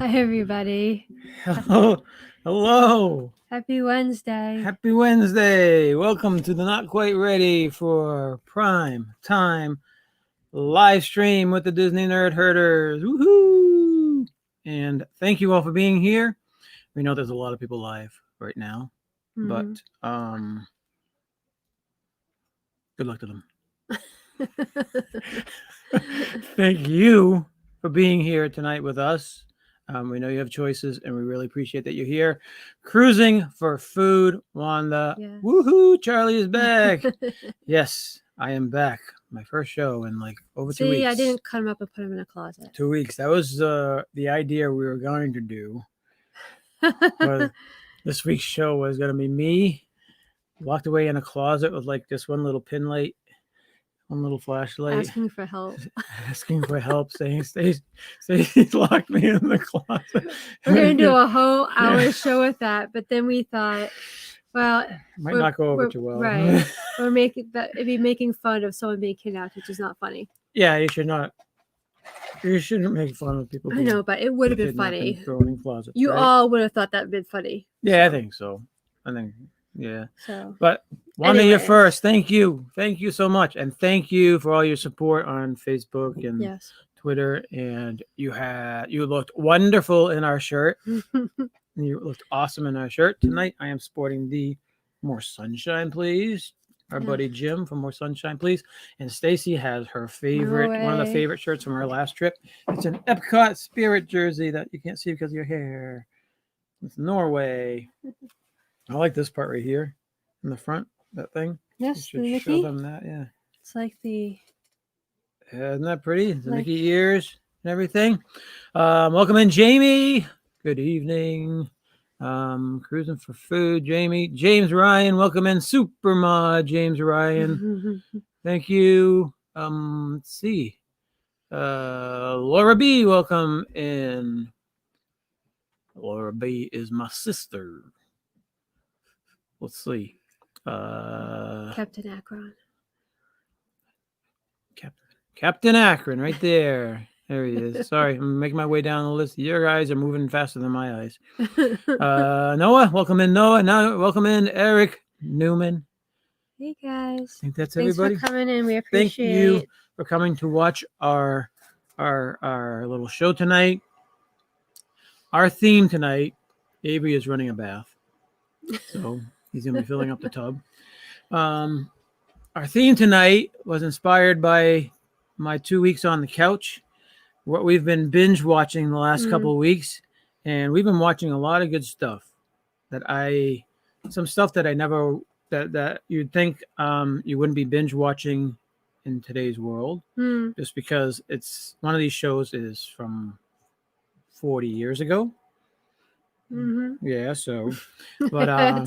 Hi, everybody. Hello. Hello. Happy Wednesday. Happy Wednesday. Welcome to the Not Quite Ready for Prime Time live stream with the Disney Nerd Herders. Woohoo! And thank you all for being here. We know there's a lot of people live right now, but good luck to them. Thank you for being here tonight with us. We know you have choices, and we really appreciate that you're here. Cruising for food, Wanda. Yes. Woohoo! Charlie is back. Yes, I am back. My first show in like over 2 weeks. See, I didn't cut him up and put him in a closet. 2 weeks. That was the idea we were going to do. But this week's show was going to be me locked away in a closet with like just one little pin light, one little flashlight, Asking for help. saying Stacey locked me in the closet. We're going to do a whole hour show with that, but then we thought, well, might not go over too well. Right. We're making that it'd be making fun of someone being kidnapped, which is not funny. Yeah, you should not. You shouldn't make fun of people. I know, but it would have been funny. Thrown in closets, you right? all would have thought that would have been funny. Yeah, I think so. Yeah. So, but Wanda, you're first. Thank you so much, and thank you for all your support on Facebook and Twitter. And you looked wonderful in our shirt. You looked awesome in our shirt tonight. I am sporting the More Sunshine, Please. Our buddy Jim from More Sunshine, Please. And Stacy has her favorite, one of the favorite shirts from our last trip. It's an Epcot Spirit jersey that you can't see because of your hair. It's Norway. I like this part right here in the front, that thing. Yes, you should show them that, yeah. It's like isn't that pretty? The Mickey ears and everything. Welcome in, Jamie. Good evening. Cruising for food, Jamie. James Ryan, welcome in. Supermod, James Ryan. Thank you. Let's see. Laura B, welcome in. Laura B is my sister. Let's see. Captain Akron. Captain Akron, right there. There he is. Sorry, I'm making my way down the list. Your eyes are moving faster than my eyes. Noah, welcome in, Noah. Now, welcome in, Eric Newman. Hey, guys. I think that's Thanks everybody. Thanks for coming in. We appreciate Thank you for coming to watch our little show tonight. Our theme tonight, Avery is running a bath. So he's going to be filling up the tub. Our theme tonight was inspired by my 2 weeks on the couch, what we've been binge watching the last couple of weeks. And we've been watching a lot of good stuff some stuff that I never, that you'd think you wouldn't be binge watching in today's world, just because it's one of these shows is from 40 years ago. Yeah, so, but well,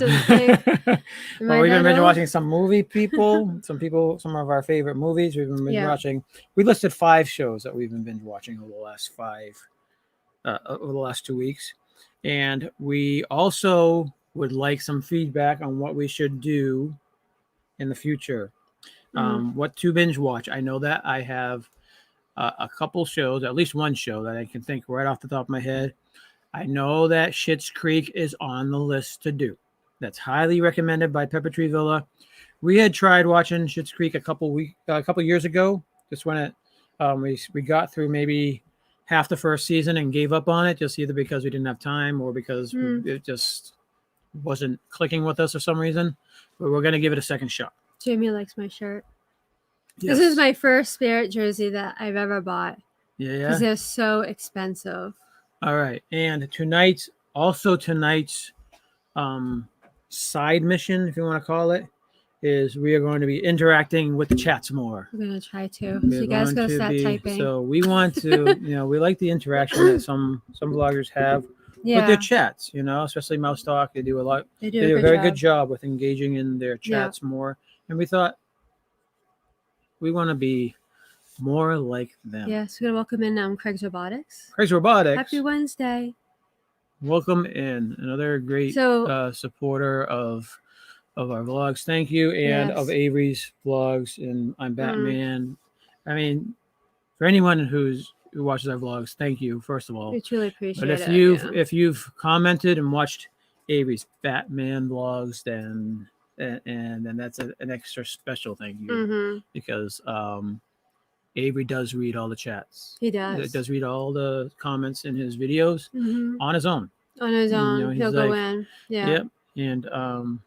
we've been watching some some of our favorite movies. We've been watching. We listed 5 shows that we've been binge watching over the last 2 weeks, and we also would like some feedback on what we should do in the future. What to binge watch. I know that I have a couple shows, at least one show that I can think right off the top of my head. I know that Schitt's Creek is on the list to do. That's highly recommended by Pepper Tree Villa. We had tried watching Schitt's Creek a couple years ago. Just when we got through maybe half the first season and gave up on it, just either because we didn't have time or because it just wasn't clicking with us for some reason. But we're going to give it a second shot. Jamie likes my shirt. Yes. This is my first Spirit jersey that I've ever bought. Yeah. Because they're so expensive. All right. And tonight's side mission, if you want to call it, is we are going to be interacting with the chats more. We're going to try to. So you guys got to start typing. So we want to, we like the interaction that some bloggers have with their chats, especially Mouse Talk. They do a lot. They do a very good job with engaging in their chats more. And we thought we want to be more like them. Yes, we're going to welcome in Craig's Robotics. Happy Wednesday. Welcome in. Another great supporter of our vlogs. Thank you. And of Avery's vlogs. And I'm Batman. I mean, for anyone who's who watches our vlogs, thank you first of all. We truly appreciate But it. if you've commented and watched Avery's Batman vlogs, then that's an extra special thank you because Avery does read all the chats. He does. He does read all the comments in his videos on his own. On his own, You know, he'll go in. Yeah. Yep. And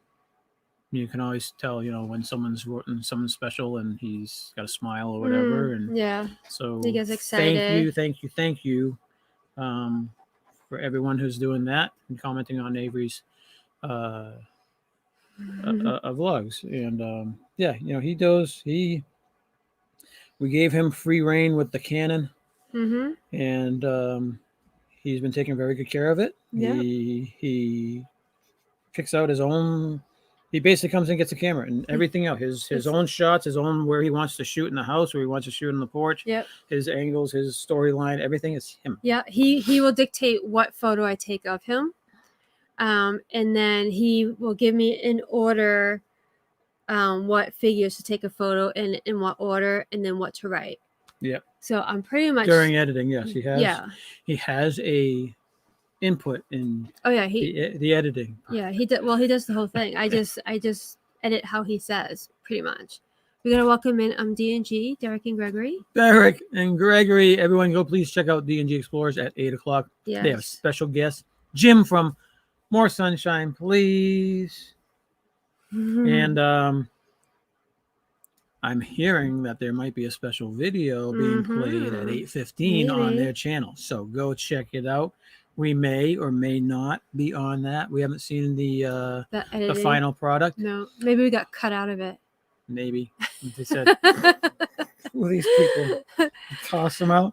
you can always tell, when someone's written something special and he's got a smile or whatever. And yeah. so he gets excited. Thank you, for everyone who's doing that and commenting on Avery's vlogs. And he does. We gave him free reign with the Canon, and he's been taking very good care of it. Yeah. He picks out his own. He basically comes and gets a camera and everything out. His own shots, his own where he wants to shoot in the house, where he wants to shoot in the porch. Yep. His angles, his storyline, everything is him. Yeah. He will dictate what photo I take of him. And then he will give me in order what figures to take a photo in what order and then what to write. Yep. So I'm pretty much during editing, yes. He has a input in the editing. Yeah, he does the whole thing. I just edit how he says, pretty much. We're gonna welcome in D&G, Derek and Gregory. Everyone go please check out D&G Explorers at 8:00. Yes. They have a special guest, Jim from More Sunshine, Please. And I'm hearing that there might be a special video being played at 8:15 on their channel. So go check it out. We may or may not be on that. We haven't seen the final product. No, maybe we got cut out of it. Maybe. They said, will these people toss them out?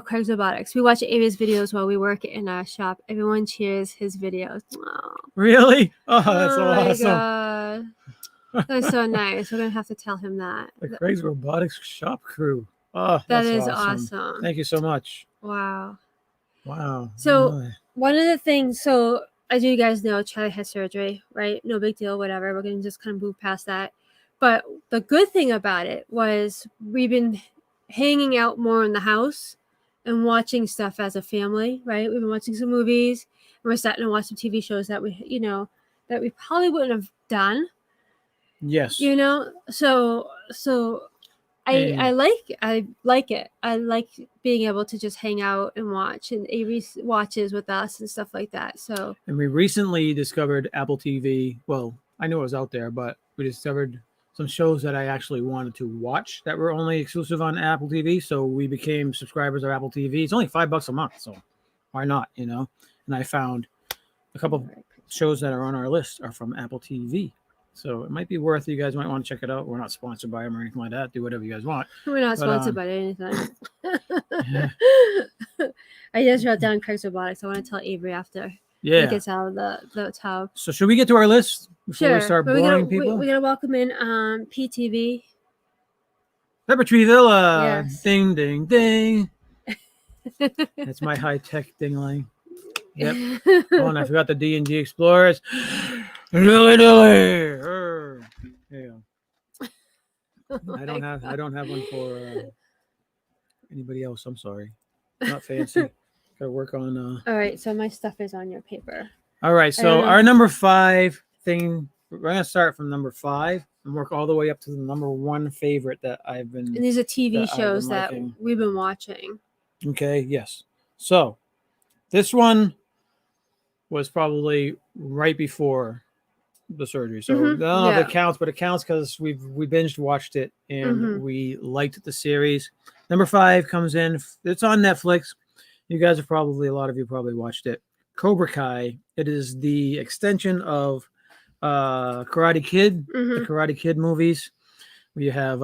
Craig's Robotics. We watch Ava's videos while we work in our shop. Everyone cheers his videos. Oh. Really? Oh, that's awesome. God. That's so nice. We're going to have to tell him that. The Craig's Robotics shop crew. Oh, that is awesome. Thank you so much. Wow. So really. One of the things, as you guys know, Charlie had surgery, right? No big deal, whatever. We're going to just kind of move past that. But the good thing about it was we've been hanging out more in the house and watching stuff as a family, right? We've been watching some movies and we're starting to watch some TV shows that that we probably wouldn't have done. Yes. So I like it. I like being able to just hang out and watch, and Avery watches with us and stuff like that. So, and we recently discovered Apple TV. Well, I knew it was out there, but we discovered some shows that I actually wanted to watch that were only exclusive on Apple TV. So we became subscribers of Apple TV. It's only $5 a month, so why not? And I found a couple of shows that are on our list are from Apple TV. So it might be worth. You guys might want to check it out. We're not sponsored by them or anything like that. Do whatever you guys want. We're not sponsored by anything. Yeah. I just wrote down Craig's Robotics. I want to tell Avery after he gets out of the tub. So should we get to our list before we start boring people? We're gonna welcome in PTV. Pepper Tree Villa. Yes. Ding ding ding. That's my high-tech ding-ling. Yep. Oh, and I forgot the D&G Explorers. Dilly. Yeah. I don't have one for anybody else. I'm sorry. Not fancy. Gotta work on All right, so my stuff is on your paper. All right, so our number 5 thing, we're gonna start from number 5 and work all the way up to the number 1 favorite that I've been. And these are TV shows that we've been watching. Okay, yes. So this one was probably right before the surgery. So I don't know if it counts, but it counts because we binged watched it and we liked the series. Number 5 comes in. It's on Netflix. You guys have a lot of you probably watched it. Cobra Kai. It is the extension of Karate Kid, the Karate Kid movies. We have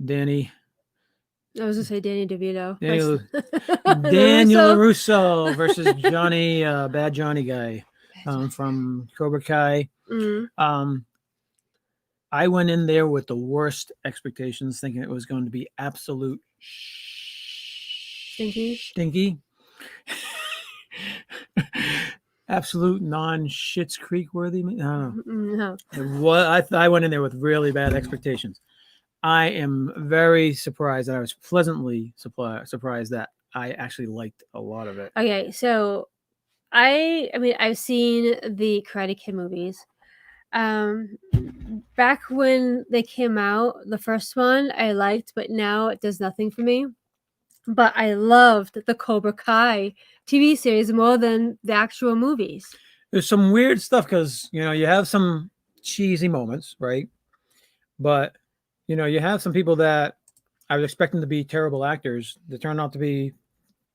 Danny. I was going to say Danny DeVito. Daniel LaRusso versus Johnny, Bad Johnny guy from Cobra Kai. I went in there with the worst expectations, thinking it was going to be absolute stinky. Absolute non-Schitt's Creek worthy. No. No. I went in there with really bad expectations. I am very surprised, and I was pleasantly surprised that I actually liked a lot of it. Okay, so I mean, I've seen the Karate Kid movies. Back when they came out, the first one I liked, but now it does nothing for me. But I loved the Cobra Kai TV series more than the actual movies. There's some weird stuff because you have some cheesy moments, right? But you have some people that I was expecting to be terrible actors that turned out to be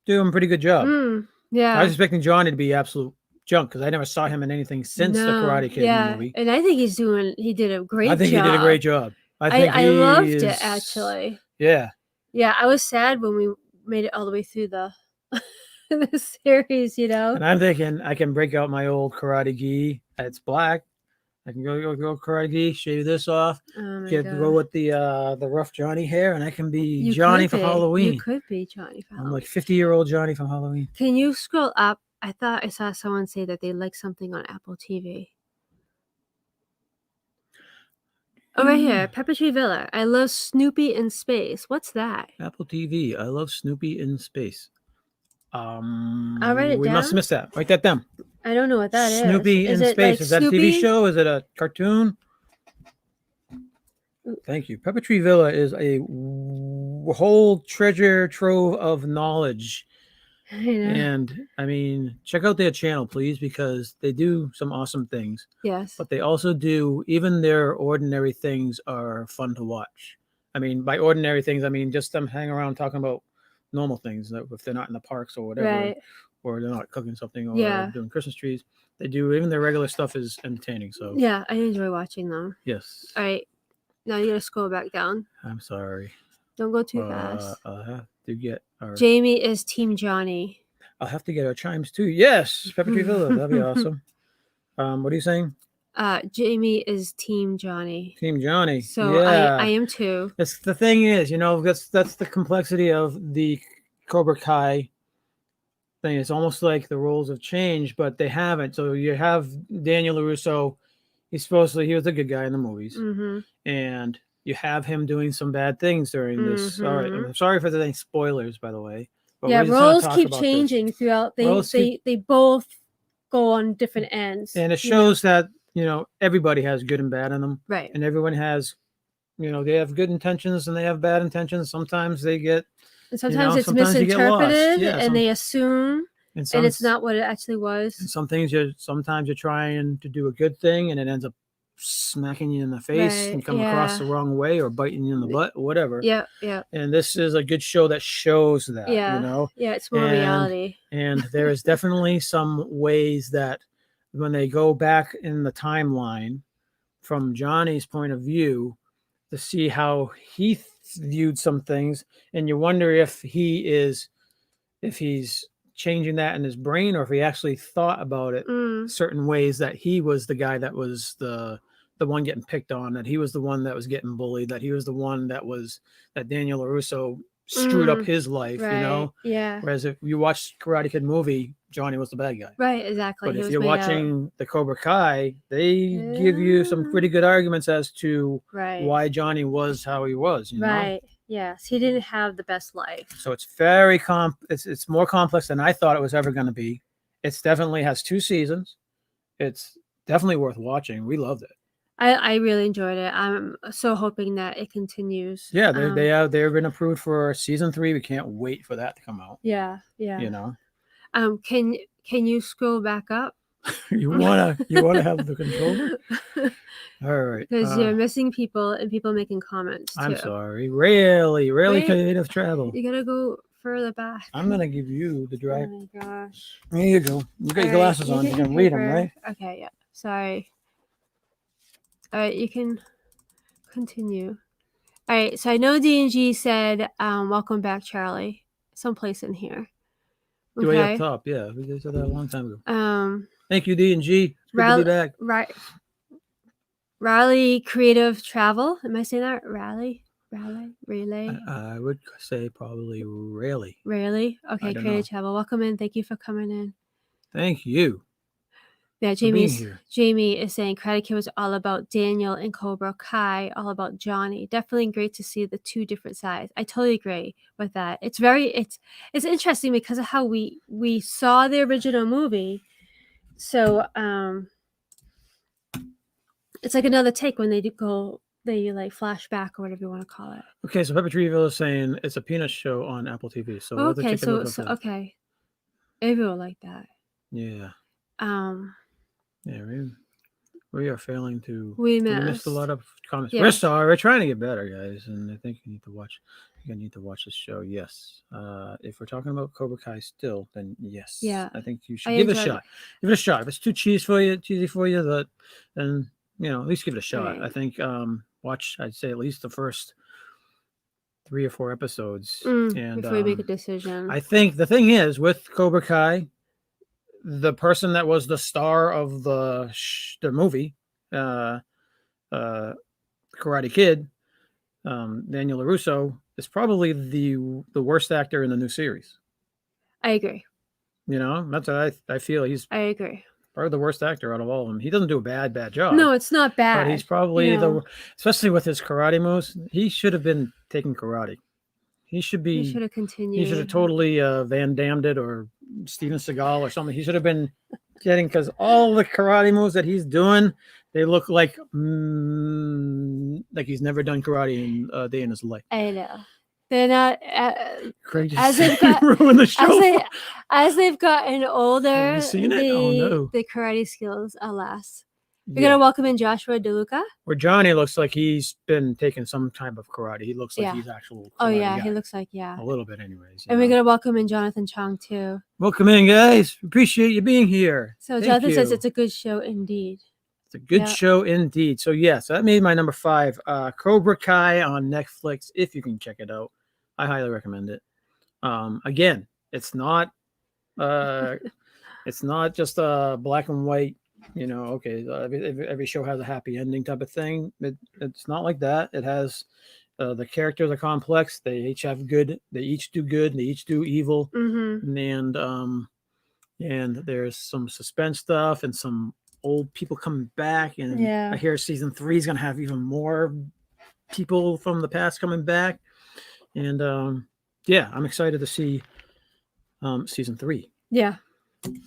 doing a pretty good job. I was Yeah. expecting Johnny to be absolute junk because I never saw him in anything since the No. Karate Kid Yeah. movie. And I think he did a I great think he did a job. great job. I think I he loved it is. actually. Yeah. Yeah, I was sad when we made it all the way through the the series, And I'm thinking I can break out my old karate gi. It's black. I can go karate gi, shave this off, Oh my go god. with the rough Johnny hair, and I can be You Johnny could for be. You Halloween. could be Johnny for I'm like Halloween. 50-year-old Johnny from Halloween. Can you scroll up? I thought I saw someone say that they like something on Apple TV. Oh, right here, Pepper Tree Villa. I love Snoopy in space. What's that? Apple TV. I love Snoopy in space. I'll write it We must have down. missed that. Write that down. I don't know what that is. Snoopy Is in it space. like Is that a TV Snoopy? show? Is it a cartoon? Thank you. Pepper Tree Villa is a whole treasure trove of knowledge. I know. And I mean, check out their channel, please, because they do some awesome things. Yes. But they also do, even their ordinary things are fun to watch. I mean, by ordinary things, I mean just them hanging around talking about normal things, if they're not in the parks or whatever, Right. or they're not cooking something or Yeah. doing Christmas trees. They do, even their regular stuff is entertaining. So, Yeah, I enjoy watching them. yes. All right. Now you gotta scroll back down. I'm sorry. Don't go too fast. I'll have to get our. Jamie is Team Johnny. I'll have to get our chimes too. Yes, Pepper Tree Villa. That'd be awesome. What are you saying? Jamie is Team Johnny. Team Johnny. So yeah. I am too. That's the thing is, that's the complexity of the Cobra Kai thing. It's almost like the roles have changed, but they haven't. So you have Daniel LaRusso. He was a good guy in the movies, and you have him doing some bad things during this. All right, I'm sorry for the spoilers, by the way. But yeah, roles keep changing throughout. They both go on different ends, and it shows that everybody has good and bad in them, right? And everyone has, they have good intentions and they have bad intentions. Sometimes they get, and sometimes it's misinterpreted, and they assume, and it's not what it actually was. And sometimes you're trying to do a good thing, and it ends up smacking you in the face and come across the wrong way, or biting you in the butt, or whatever. Yeah. And this is a good show that shows that. Yeah, it's more reality. And there is definitely some ways that when they go back in the timeline from Johnny's point of view to see how he viewed some things, and you wonder if he's changing that in his brain, or if he actually thought about it certain ways, that he was the guy that was the one getting picked on, that he was the one that was getting bullied, that he was the one that Daniel LaRusso screwed up his life, Yeah. Whereas if you watch Karate Kid movie, Johnny was the bad guy. Right, exactly. But if you're watching the Cobra Kai, they give you some pretty good arguments as to why Johnny was how he was, Right. Yes, he didn't have the best life. So it's very it's more complex than I thought it was ever going to be. It's definitely has 2 seasons. It's definitely worth watching. We loved it. I really enjoyed it. I'm so hoping that it continues. Yeah, they've been approved for season 3. We can't wait for that to come out. Yeah. Can you scroll back up? you wanna have the controller? All right. Because you're missing people and people making comments too. I'm sorry. Really creative travel. You gotta go further back. I'm gonna give you the drive. Oh my gosh. There you go. You got your glasses on. You can read them, right? Okay. Yeah. Sorry. All right. You can continue. All right. So I know D&G said, "Welcome back, Charlie." Someplace in here. Okay. Way up top. Yeah, we said that a long time ago. Thank you, D&G. Good to be back. Right. Raleigh Creative Travel. Am I saying that? Raleigh? Relay? I would say probably Raleigh. Raleigh? Okay, Creative Travel. Welcome in. Thank you for coming in. Thank you. Yeah, for being here. Jamie is saying Karate Kid was all about Daniel and Cobra Kai, all about Johnny. Definitely great to see the two different sides. I totally agree with that. It's interesting because of how we saw the original movie. So it's like another take when they like flashback or whatever you want to call it. Okay, so Pepper Treeville is saying it's a peanut show on Apple TV. So we'll have to Okay, take a look so at that. okay. Everyone like that. Yeah. Yeah, we are failing to. we missed a lot of comments. Yeah. We're sorry. We're trying to get better, guys, and I think you need to watch. You need to watch this show. Yes. If we're talking about Cobra Kai still, then yes. Yeah. I think you should give it a shot. Give it a shot. If it's too cheesy for you, then at least give it a shot. Right. I think watch. I'd say at least the first 3 or 4 episodes, and before you make a decision. I think the thing is with Cobra Kai, the person that was the star of the movie, Karate Kid, Daniel LaRusso, is probably the worst actor in the new series. I agree. That's what I feel. I agree. Probably the worst actor out of all of them. He doesn't do a bad job. No, it's not bad. But he's probably especially with his karate moves. He should have been taking karate. He should have continued. He should have totally Van Dammed it or Steven Seagal or something. He should have been getting, because all the karate moves that he's doing, they look like he's never done karate in a day in his life. I know. They're not Craig just ruined the show. As they've gotten older. Have you seen it? Oh no. The karate skills are less. We're gonna welcome in Joshua DeLuca. Where Johnny looks like he's been taking some type of karate. He looks like he's actual karate guy. He looks like a little bit, anyways. And we're gonna welcome in Jonathan Chong too. Welcome in, guys. Appreciate you being here. So Jonathan says it's a good show indeed. It's a good show indeed. So yes, that made my number 5. Cobra Kai on Netflix. If you can check it out, I highly recommend it. Again, it's not just a black and white. Every show has a happy ending type of thing. It's not like that. It has the characters are complex. They each have good. They each do good. And they each do evil. Mm-hmm. And there's some suspense stuff and some old people coming back. And I hear season 3 is gonna have even more people from the past coming back. And I'm excited to see season 3. Yeah.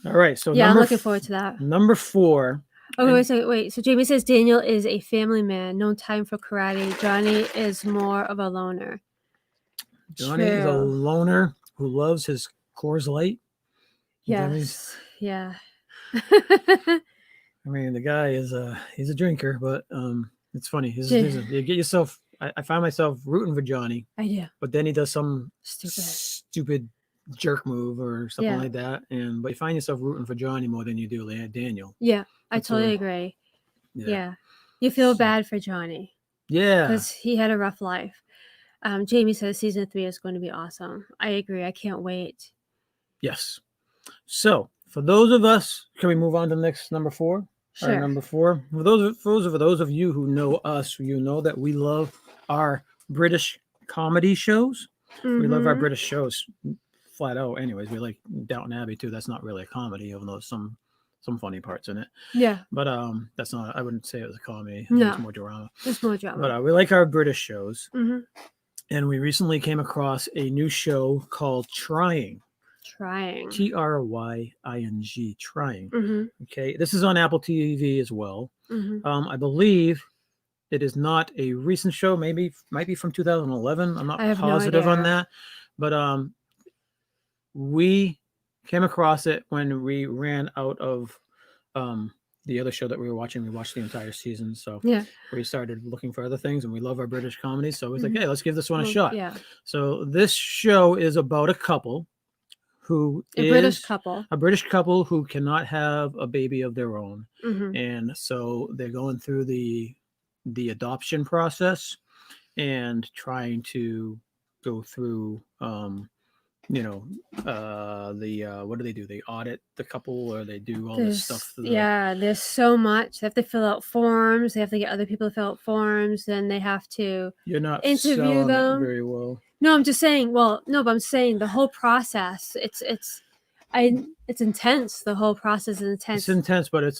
All right, so I'm looking forward to that. Number 4. Okay, wait. So Jamie says Daniel is a family man, no time for karate. Johnny is more of a loner. Johnny is a loner who loves his Coors Light. Yes. Yeah. I mean, the guy is he's a drinker, but it's funny. You get yourself. I find myself rooting for Johnny. I do. But then he does some stupid jerk move or something like that, but you find yourself rooting for Johnny more than you do Daniel. Yeah, I totally agree. Yeah, you feel bad for Johnny. Yeah, because he had a rough life. Jamie says season 3 is going to be awesome. I agree. I can't wait. Yes. So for those of us, can we move on to the next number 4? Sure. Our number 4. For those of you who know us, you know that we love our British comedy shows. Mm-hmm. We love our British shows. Flat out. Anyways, we like Downton Abbey too. That's not really a comedy, even though there's some funny parts in it. Yeah. But that's not. I wouldn't say it was a comedy. No. It's more drama. It's more drama. But we like our British shows. Mm-hmm. And we recently came across a new show called Trying. Trying. Trying. Trying. Mm-hmm. Okay. This is on Apple TV as well. Mm-hmm. I believe it is not a recent show. Might be from 2011. I'm not positive on that. But we came across it when we ran out of the other show that we were watching. We watched the entire season, so we started looking for other things, and we love our British comedy, so it was like, hey, let's give this one a shot. So this show is about a couple who is a British couple who cannot have a baby of their own, and so they're going through the adoption process and trying to go through what do they do? They audit the couple, or they do all this stuff. There's so much. They have to fill out forms. They have to get other people to fill out forms. Then they have to interview them very well. No, I'm just saying. Well, no, but I'm saying the whole process. It's It's intense. The whole process is It's intense. intense, but it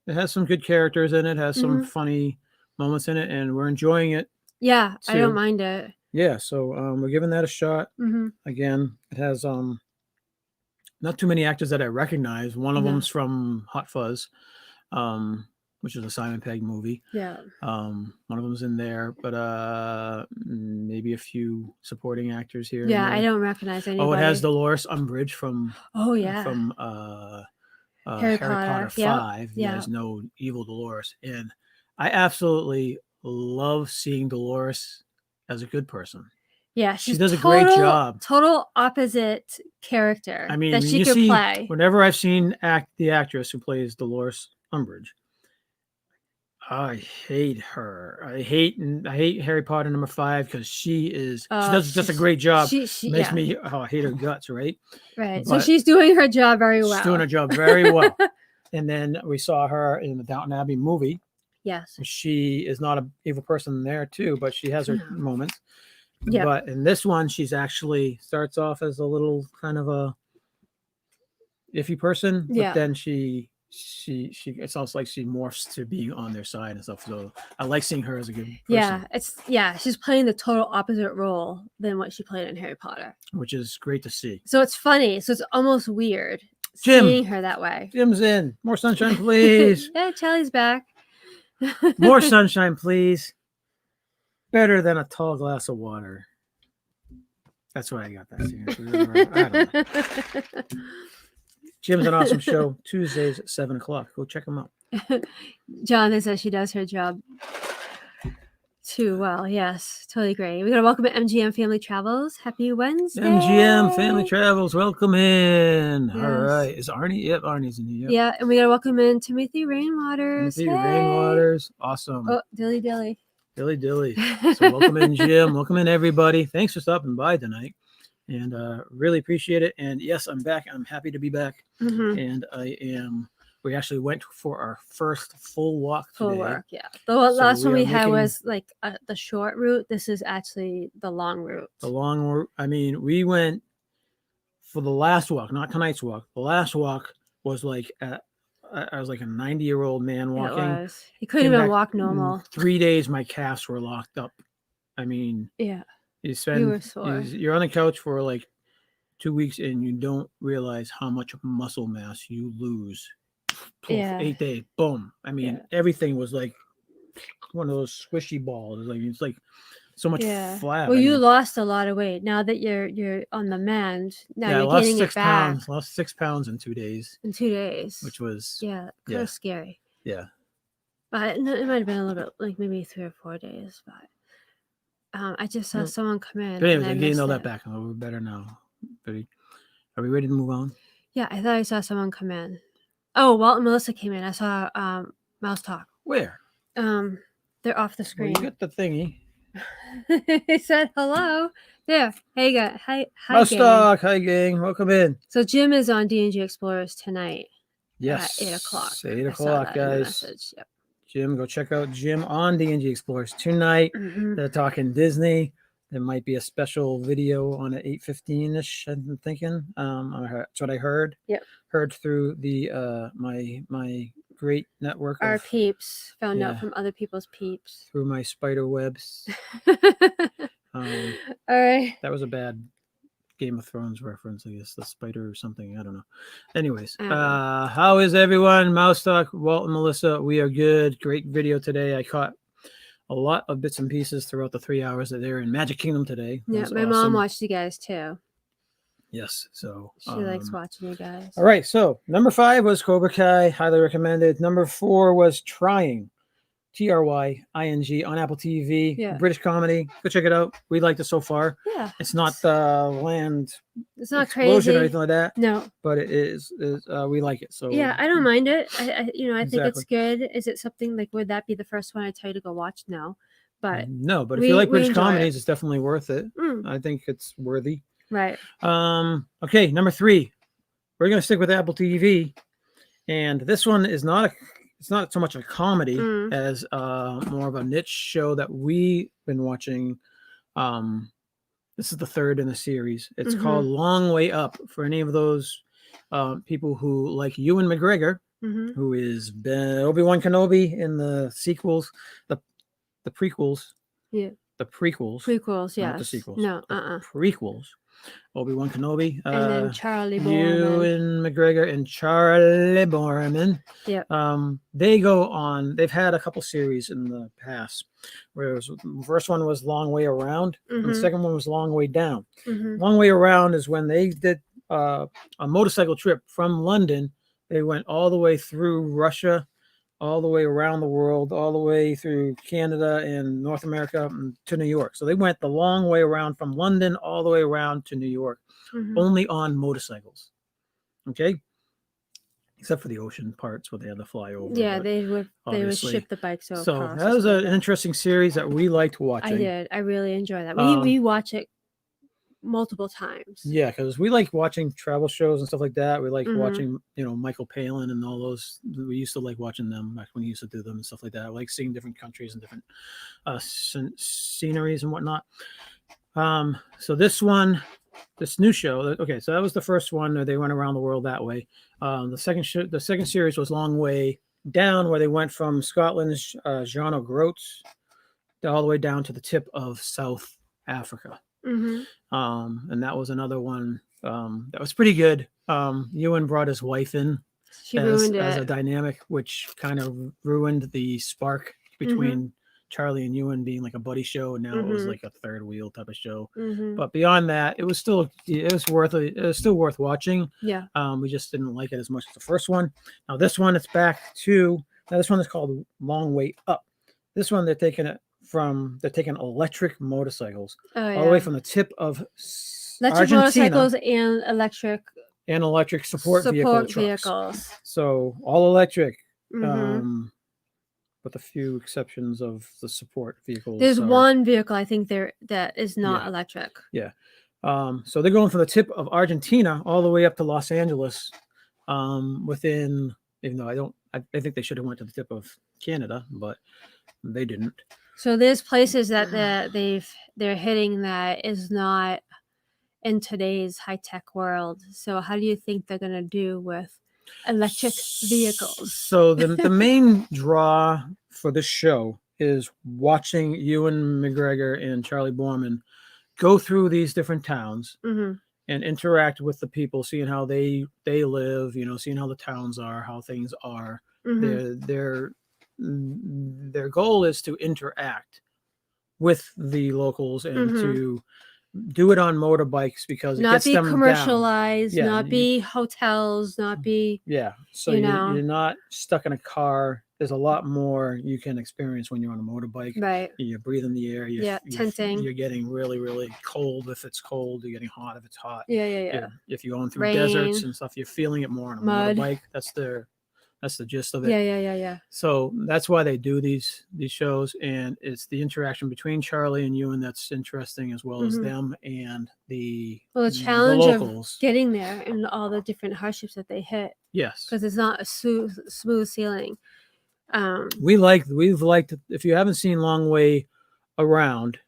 has some good characters in it. Has some funny moments in it, and we're enjoying it. Yeah, I don't too. mind it. Yeah, so we're giving that a shot. Again, it has not too many actors that I recognize. One of them's from Hot Fuzz, which is a Simon Pegg movie. Yeah. One of them's in there, but maybe a few supporting actors here. Yeah, and I there. don't recognize anybody. Oh, it has Dolores Umbridge from from Harry Potter 5. You guys know Evil Dolores, and I absolutely love seeing Dolores as a good person. Yeah, she does a great job. Total opposite character. I mean, that she could play. Whenever I've seen the actress who plays Dolores Umbridge, I hate her. I hate Harry Potter number 5 because she does just a great job. She makes me I hate her guts, right? Right. So she's doing her job very well. She's doing her job very well. And then we saw her in the Downton Abbey movie. Yes. She is not an evil person there too, but she has her moments. Yeah. But in this one, she's actually starts off as a little kind of a iffy person, but then she it's almost like she morphs to be on their side and stuff. So I like seeing her as a good person. She's playing the total opposite role than what she played in Harry Potter, which is great to see. So it's funny. So it's almost weird seeing her that way. Jim's in. More sunshine, please. Yeah, Charlie's back. More sunshine, please. Better than a tall glass of water. That's why I got that. I don't know. Jim's an awesome show. Tuesdays at 7:00. Go check him out. Jonathan says she does her job too well. Yes, totally great. We're going to welcome MGM Family Travels. Happy Wednesday. MGM Family Travels. Welcome in. Yes. All right. Is Arnie? Yep, Arnie's in here. Yeah, and we got to welcome in Timothy Rainwaters. Timothy Rainwaters. Awesome. Oh, Dilly Dilly. Dilly Dilly. So welcome in, Jim. Welcome in, everybody. Thanks for stopping by tonight. And really appreciate it. And yes, I'm back. I'm happy to be back. And we actually went for our first full walk today. Full walk, yeah. The last one we had was like the short route. This is actually the long route. The long route. I mean, we went for the last walk, not tonight's walk. The last walk was like I was like a 90-year-old man walking. It was. He couldn't even walk normal. 3 days, my calves were locked up. I mean, yeah. You were sore. You're on the couch for like 2 weeks and you don't realize how much muscle mass you lose. 8 days, boom. I mean, everything was like one of those squishy balls. It's like so much flat. Well, you lost a lot of weight now that you're on the mend. Now you're gaining it back. Lost 6 pounds in 2 days. In 2 days, which was kind of scary. Yeah, but it might have been a little bit like maybe 3 or 4 days. But I just saw someone come in. But anyways, I gained all that back. We're better now. Are we ready to move on? Yeah, I thought I saw someone come in. Oh, Walt and Melissa came in. I saw Mouse Talk. Where? They're off the screen. Well, you got the thingy. He said hello. There. Hey, guys. Hi, Mouse Talk. Hi, gang. Welcome in. So Jim is on D&G Explorers tonight. Yes. At 8 o'clock. 8 o'clock, guys. Yep. Jim, go check out Jim on D&G Explorers tonight. They're talking Disney. There might be a special video on at 8:15ish. I'm thinking. That's what I heard. Yep. Heard through the my great network. Our peeps found out from other people's peeps through my spider webs. All right. That was a bad Game of Thrones reference, I guess. The spider or something. I don't know. Anyways, how is everyone? Mouse Talk, Walt and Melissa. We are good. Great video today. I caught a lot of bits and pieces throughout the 3 hours that they were in Magic Kingdom today. Yeah, my mom watched you guys too. Yes, so she likes watching you guys. All right, so number 5 was Cobra Kai, highly recommended. Number 4 was Trying, Trying on Apple TV. Yeah. British comedy. Go check it out. We liked it so far. Yeah, it's not land. It's not explosion crazy or anything like that. No, but it is. We like it. So yeah, I don't mind it. I think it's good. Is it something like? Would that be the first one I tell you to go watch? No, but no. But if you like British comedies, it's definitely worth it. I think it's worthy. Right. Okay, number 3. We're gonna stick with Apple TV, and this one is not it's not so much a comedy as more of a niche show that we've been watching This is the third in the series. It's Mm-hmm. called Long Way Up. For any of those people who like Ewan McGregor, Mm-hmm. who is Obi-Wan Kenobi in the sequels, the prequels, Yeah. the prequels, Prequels, not the yes. sequels, No, the prequels. Obi-Wan Kenobi, And then Charlie Borman. Ewan McGregor, and Charlie Borman. Yep. They've had a couple series in the past. Where the first one was Long Way Around, and the second one was Long Way Down. Mm-hmm. Long Way Around is when they did a motorcycle trip from London. They went all the way through Russia, all the way around the world, all the way through Canada and North America to New York. So they went the long way around from London all the way around to New York, only on motorcycles. Okay? Except for the ocean parts where they had to fly over. Yeah, they would obviously ship the bikes across. So that was an interesting series that we liked watching. I did. I really enjoyed that. We watch it multiple times. Yeah, because we like watching travel shows and stuff like that. We like watching, Michael Palin and all those. We used to like watching them back when he used to do them and stuff like that. I like seeing different countries and different sceneries and whatnot. So this new show. Okay, so that was the first one where they went around the world that way. The second series was Long Way Down, where they went from Scotland's Jean O'Groats all the way down to the tip of South Africa. Mm-hmm. And that was another one that was pretty good. Ewan brought his wife in as a dynamic, which kind of ruined the spark between Charlie and Ewan being like a buddy show, and now it was like a third wheel type of show. But beyond that, it was still worth watching. Yeah. We just didn't like it as much as the first one. Now this one, this one is called Long Way Up. This one they're taking electric motorcycles all the way from the tip of Argentina, motorcycles and electric support vehicles. So all electric, with a few exceptions of the support vehicles. There's one vehicle I think that is not electric. Yeah. So they're going from the tip of Argentina all the way up to Los Angeles. Even though I think they should have went to the tip of Canada, but they didn't. So there's places that they're hitting that is not in today's high-tech world. So how do you think they're going to do with electric vehicles? So the main draw for this show is watching Ewan McGregor and Charlie Borman go through these different towns and interact with the people, seeing how they live, seeing how the towns are, how things are. Their goal is to interact with the locals and to do it on motorbikes because it gets them down. Not be commercialized, not be hotels, not be... Yeah, so you're not stuck in a car. There's a lot more you can experience when you're on a motorbike. Right. You're breathing the air. Tenting. You're getting really, really cold if it's cold. You're getting hot if it's hot. Yeah. If you're going through deserts and stuff, you're feeling it more on a motorbike. That's the gist of it. Yeah. So that's why they do these shows, and it's the interaction between Charlie and Ewan that's interesting, as well as them and the challenge locals. Of getting there and all the different hardships that they hit. Yes, because it's not a smooth sailing. We've liked. If you haven't seen Long Way Round,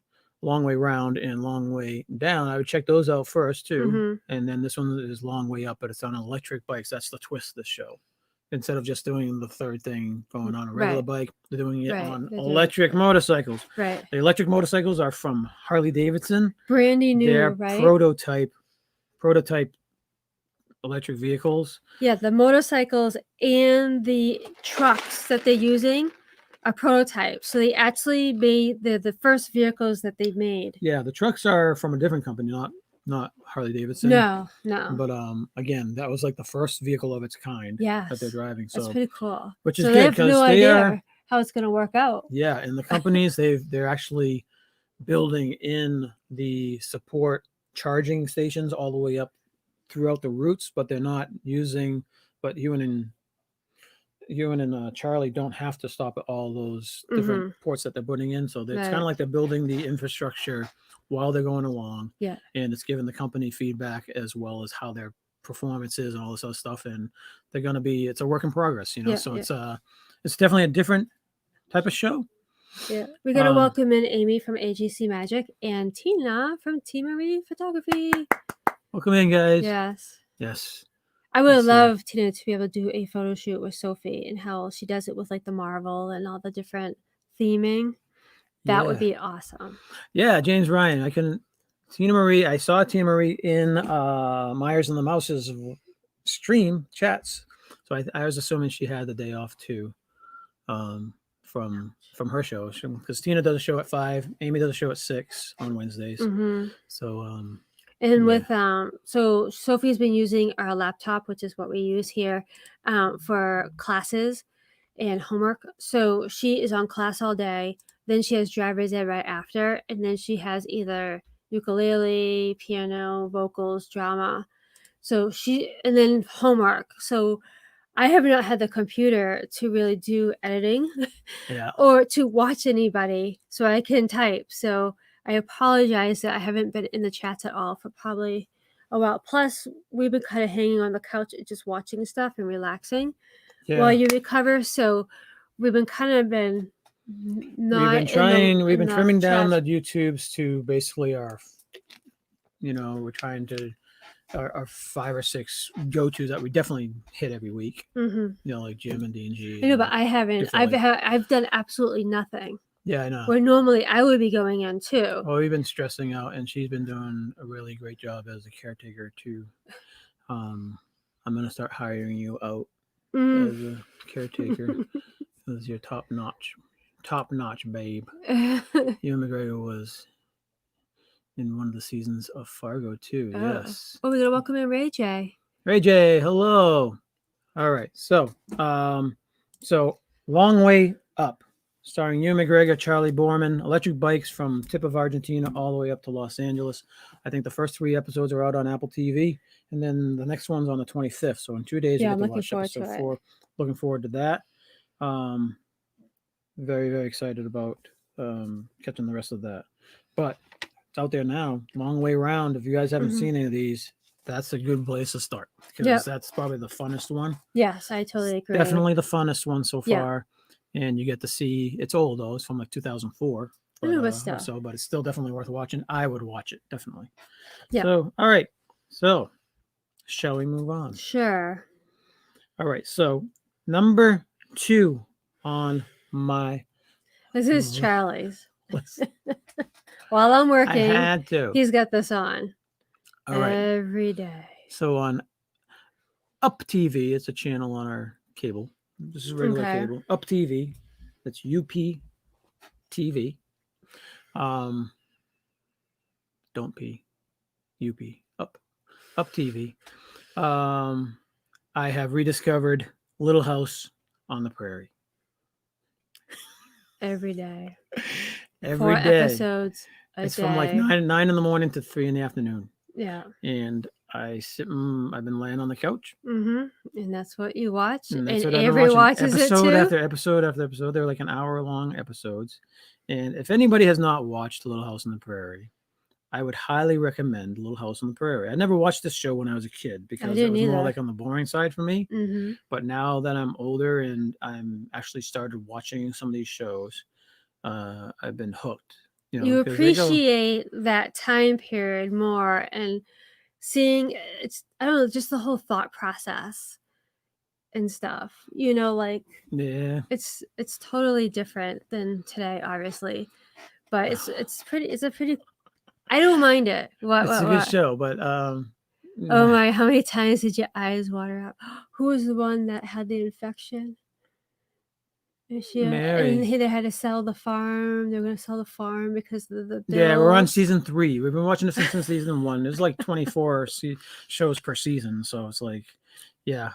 and Long Way Down, I would check those out first too. And then this one is Long Way Up, but it's on electric bikes. That's the twist of this show. Instead of just doing the third thing, going on a regular bike, they're doing it on electric motorcycles. Right. The electric motorcycles are from Harley Davidson. Brandy new, They're right? Prototype electric vehicles. Yeah, the motorcycles and the trucks that they're using are prototypes. So they actually made the first vehicles that they made. Yeah, the trucks are from a different company, not Harley Davidson. No. But again, that was like the first vehicle of its kind that they're driving. So that's pretty cool. Which is good because they are how it's going to work out. Yeah, and the companies they're actually building in the support charging stations all the way up throughout the routes, but they're not using. But Ewan and Charlie don't have to stop at all those different ports that they're putting in. So it's kind of like they're building the infrastructure while they're going along. Yeah. And it's giving the company feedback as well as how their performance is and all this other stuff. And it's a work in progress, So it's definitely a different type of show. Yeah, we gotta welcome in Amy from AGC Magic and Tina from T Marie Photography. Welcome in, guys. Yes. Yes. I would love Tina to be able to do a photo shoot with Sophie and how she does it with like the Marvel and all the different theming. That would be awesome. Yeah, James Ryan. Tina Marie. I saw Tina Marie in Myers and the Mouse's stream chats, so I was assuming she had the day off too, from her show, because Tina does a show at 5, Amy does a show at 6 on Wednesdays. Mm-hmm. So and with so Sophie's been using our laptop, which is what we use here, for classes and homework. So she is on class all day. Then she has driver's ed right after, and then she has either ukulele, piano, vocals, drama. So and then homework. So I have not had the computer to really do editing or to watch anybody so I can type. So I apologize that I haven't been in the chats at all for probably a while. Plus, we've been kind of hanging on the couch just watching stuff and relaxing while you recover. So we've been not we've been trimming down chat. the YouTubes to basically we're trying to our 5 or 6 go-tos that we definitely hit every week. Like Jim and D&G. I know, but I haven't. I've done absolutely nothing. Yeah, I know. Where normally I would be going in too. Well, we've been stressing out, and she's been doing a really great job as a caretaker too. I'm gonna start hiring you out as a caretaker as your top notch babe. Ewan McGregor was in one of the seasons of Fargo too. Yes. Oh, we're gonna welcome in Ray J. Ray J, hello. All right, so Long Way Up, starring Ewan McGregor, Charlie Borman, electric bikes from tip of Argentina all the way up to Los Angeles. I think the first 3 episodes are out on Apple TV, and then the next one's on the 25th. So in 2 days, you get to watch episode 4. Looking forward to that. Very, very excited about catching the rest of that. But it's out there now. Long Way Round. If you guys haven't seen any of these, that's a good place to start, because that's probably the funnest one. Yes, I totally agree. Definitely the funnest one so far. And you get to see, it's old though, it's from like 2004. But still. But it's still definitely worth watching. I would watch it, definitely. Yeah. So, all right. So, shall we move on? Sure. All right. So, number 2 on my... This is Charlie's. While I'm working, I had to. He's got this on. All right. Every day. So on Up TV, it's a channel on our cable. This is regular cable. Up TV. That's UP TV. Don't P. UP. Up TV. I have rediscovered Little House on the Prairie. Every day. Every 4 day. episodes it's day. From like 9 in the morning to 3 in the afternoon. Yeah. And I've been laying on the couch. And that's what you watch. And Avery watches it too. Episode after episode. They're like an hour-long episodes. And if anybody has not watched Little House on the Prairie, I would highly recommend Little House on the Prairie. I never watched this show when I was a kid because it was more like on the boring side for me. But now that I'm older and I'm actually started watching some of these shows, I've been hooked. You appreciate that time period more and seeing I don't know, just the whole thought process and stuff. It's totally different than today, obviously. But it's a pretty I don't mind it. It's a good show, but oh my, how many times did your eyes water out? Who was the one that had the infection? Mary. And they had to sell the farm. They're going to sell the farm because of the bills. Yeah, we're on season 3. We've been watching this since season 1. There's like 24 shows per season, so it's like, yeah.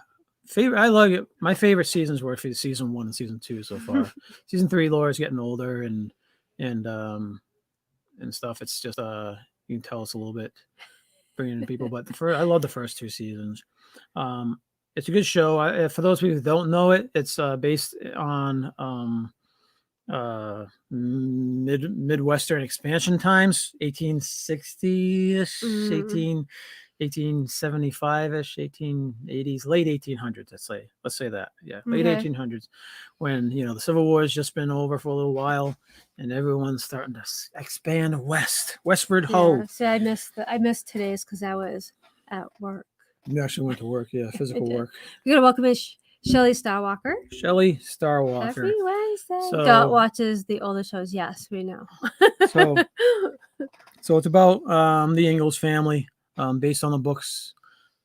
I love it. My favorite seasons were for season 1 and season 2 so far. Season 3, Laura's getting older and stuff. It's just you can tell it's a little bit bringing in people, but I love the first 2 seasons. It's a good show. For those people who don't know it, it's based on Midwestern expansion times, 1860-ish, 1875-ish, 1880s, late 1800s. Let's say that, yeah, late Okay. 1800s, when the Civil War has just been over for a little while, and everyone's starting to expand westward. Yeah. Ho! See, I missed today's because I was at work. You actually went to work, yeah, I physical did. work. We're gonna welcome in Shelley Starwalker. Shelley Starwalker. Every Wednesday. So- Dot watches the older shows. Yes, we know. So it's about the Ingalls family, based on the books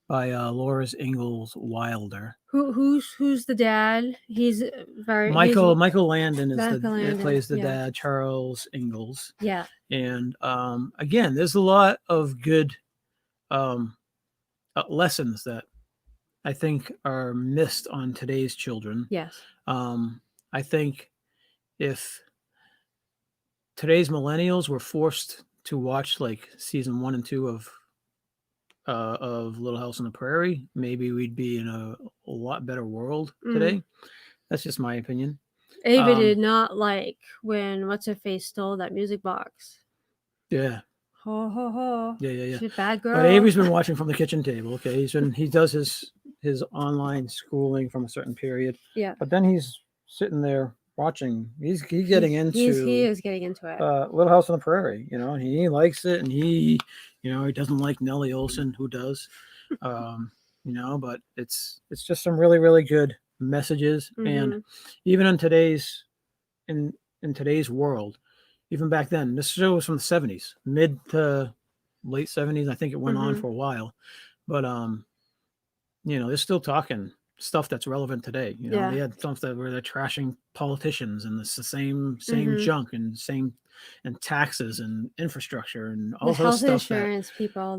by Laura Ingalls Wilder. Who's the dad? He's very Michael Landon is Michael Landon, plays the yeah. dad, Charles Ingalls. Yeah. And again, there's a lot of good lessons that I think are missed on today's children. Yes. I think if today's millennials were forced to watch like season 1 and 2 of Little House on the Prairie, maybe we'd be in a lot better world today. That's just my opinion. Ava did not like when what's her face stole that music box. Yeah. Ho ho ho. Yeah. She's a bad girl. But Avery's been watching from the kitchen table. Okay, he does his online schooling from a certain period. Yeah. But then he's sitting there watching. He's getting into. He is getting into it. Little House on the Prairie. And he likes it, and he doesn't like Nellie Olson. Who does? But it's just some really, really good messages. And even in today's world, even back then, this show was from the 70s, mid to late 70s. I think it went on for a while, but they're still talking stuff that's relevant today. They had stuff where they're trashing politicians, and it's the same junk and taxes and infrastructure and all the those health stuff. Insurance people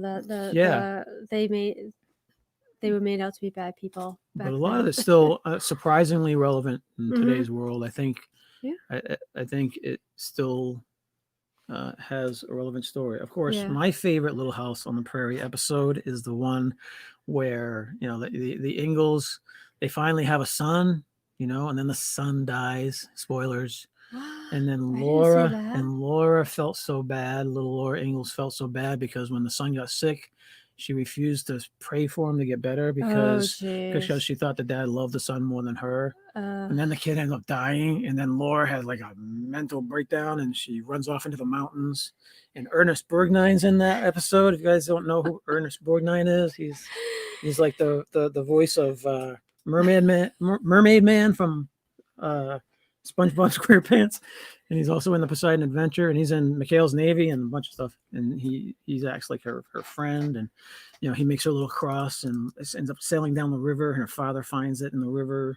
they were made out to be bad people. But a lot of it's still surprisingly relevant in today's world. I think. Yeah. I think it still has a relevant story. Of course, my favorite Little House on the Prairie episode is the one where the Ingalls, they finally have a son, and then the son dies. Spoilers. And then Laura felt so bad. Little Laura Ingalls felt so bad because when the son got sick, she refused to pray for him to get better because she thought the dad loved the son more than her. And then the kid ended up dying. And then Laura had like a mental breakdown, and she runs off into the mountains. And Ernest Borgnine's in that episode. If you guys don't know who Ernest Borgnine is, he's like the voice of Mermaid Man from SpongeBob SquarePants, and he's also in the Poseidon Adventure, and he's in McHale's Navy and a bunch of stuff. And he acts like her friend, and he makes her a little cross, and ends up sailing down the river, and her father finds it in the river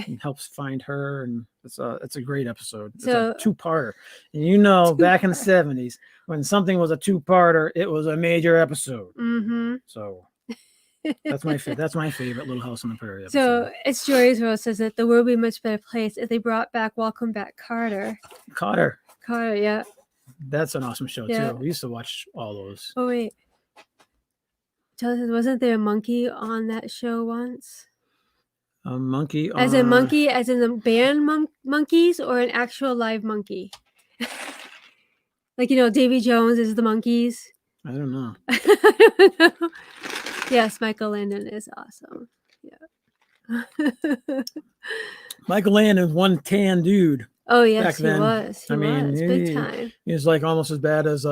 and helps find her, and it's a great episode. It's a two-parter, and back in the 70s when something was a two-parter, it was a major episode. So. That's my favorite Little House on the Prairie episode. So it's Joy's World says that the world would be a much better place if they brought back Welcome Back Carter. Carter, yeah. That's an awesome show too. We used to watch all those. Oh wait, Joe says, wasn't there a monkey on that show once? A monkey? As in monkey, as in the band monkeys, or an actual live monkey? Like Davy Jones is the Monkeys. I don't know. I don't know. Yes, Michael Landon is awesome. Yeah. Michael Landon was one tan dude. Oh yes, he was. He was big time. He was like almost as bad as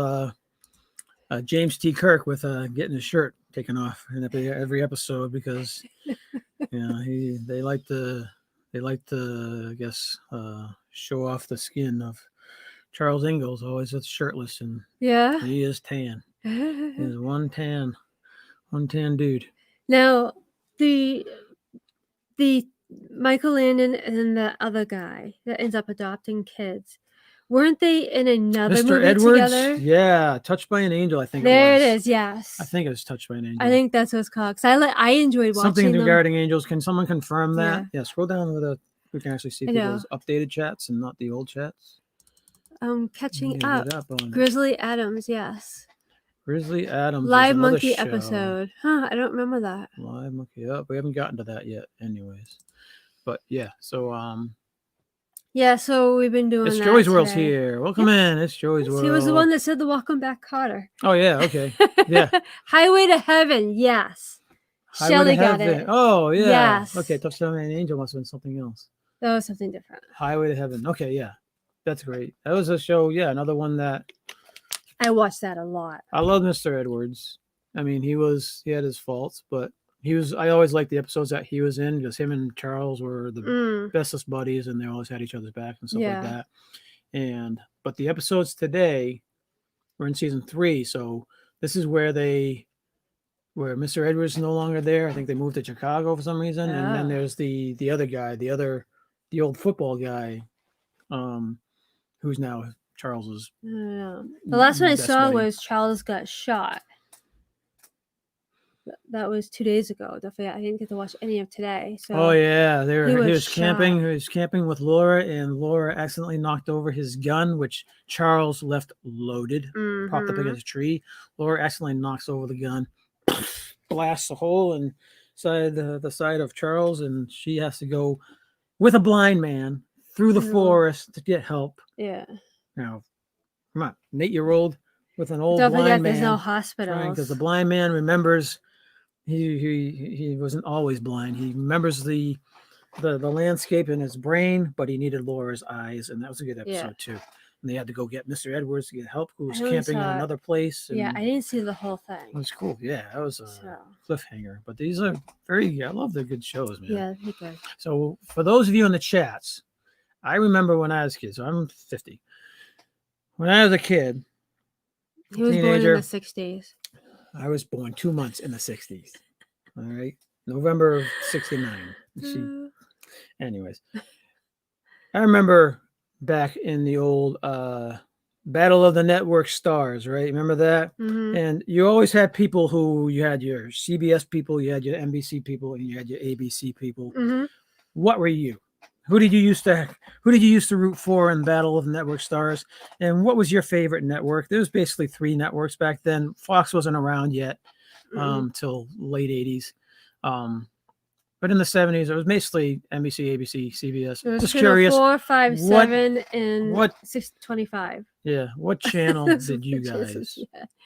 James T. Kirk with getting his shirt taken off in every episode because they like to I guess show off the skin of Charles Ingalls, always shirtless, and he is tan. He's one tan dude. Now, the Michael Landon and the other guy that ends up adopting kids, weren't they in another Mr. movie Edwards? together? Yeah, Touched by an Angel, I think there it was. It is, yes. I think it was Touched by an Angel. I think that's what it's called. Because I enjoyed watching Something them. regarding angels. Can someone confirm that? Yeah, scroll down we can actually see people's updated chats and not the old chats. Catching up. Grizzly Adams, yes. Grizzly Adams. Live Monkey episode. Huh, I don't remember that. Live Monkey. We haven't gotten to that yet anyways. But yeah, so Yeah, so we've been doing It's that Joey's World's today. here. Welcome in. It's Joey's Yes, World. he was the one that said the Welcome Back Cotter. Oh, yeah. Okay. Yeah. Highway to Heaven. Yes. Highway Shelley to got Heaven. it. Oh, yeah. Yes. Okay. Touchdown and Angel must have been something else. That was something different. Highway to Heaven. Okay. Yeah. That's great. That was a show. Yeah. Another one that I watched that a lot. I love Mr. Edwards. I mean, he had his faults, but I always liked the episodes that he was in because him and Charles were the bestest buddies and they always had each other's back and stuff like that. But the episodes today, we're in season 3. So this is where Mr. Edwards is no longer there. I think they moved to Chicago for some reason. Oh. And then there's the other guy, the old football guy, who's now Charles's. The last one I saw buddy. was Charles got shot. That was 2 days ago. I didn't get to watch any of today. So oh yeah, he was shot. camping. He was camping with Laura, and Laura accidentally knocked over his gun, which Charles left loaded, propped up against a tree. Laura accidentally knocks over the gun, blasts a hole inside the side of Charles, and she has to go with a blind man through the forest to get help. Yeah. Now, come on, an 8-year-old with an old Don't blind forget, man. there's no hospitals because the blind man remembers. He wasn't always blind. He remembers the landscape in his brain, but he needed Laura's eyes, and that was a good episode too. And they had to go get Mr. Edwards to get help, who was camping in another place. Yeah, I didn't see the whole thing. It was cool. Yeah, that was a cliffhanger. But these are I love the good shows, man. Yeah, they're good. So for those of you in the chats, I remember when I was a kid. So I'm 50. When I was a kid, he was born in the 60s. I was born 2 months in the 60s. All right. November of 69. Anyways. I remember back in the old Battle of the Network Stars, right? Remember that? Mm-hmm. And you always had people you had your CBS people, you had your NBC people, and you had your ABC people. Mm-hmm. What were you? Who did you used to root for in Battle of the Network Stars? And what was your favorite network? There was basically 3 networks back then. Fox wasn't around yet till late 80s. But in the 70s, it was basically NBC, ABC, CBS. It was just curious. 4, 5, 7, and 625. Yeah. What channel did you guys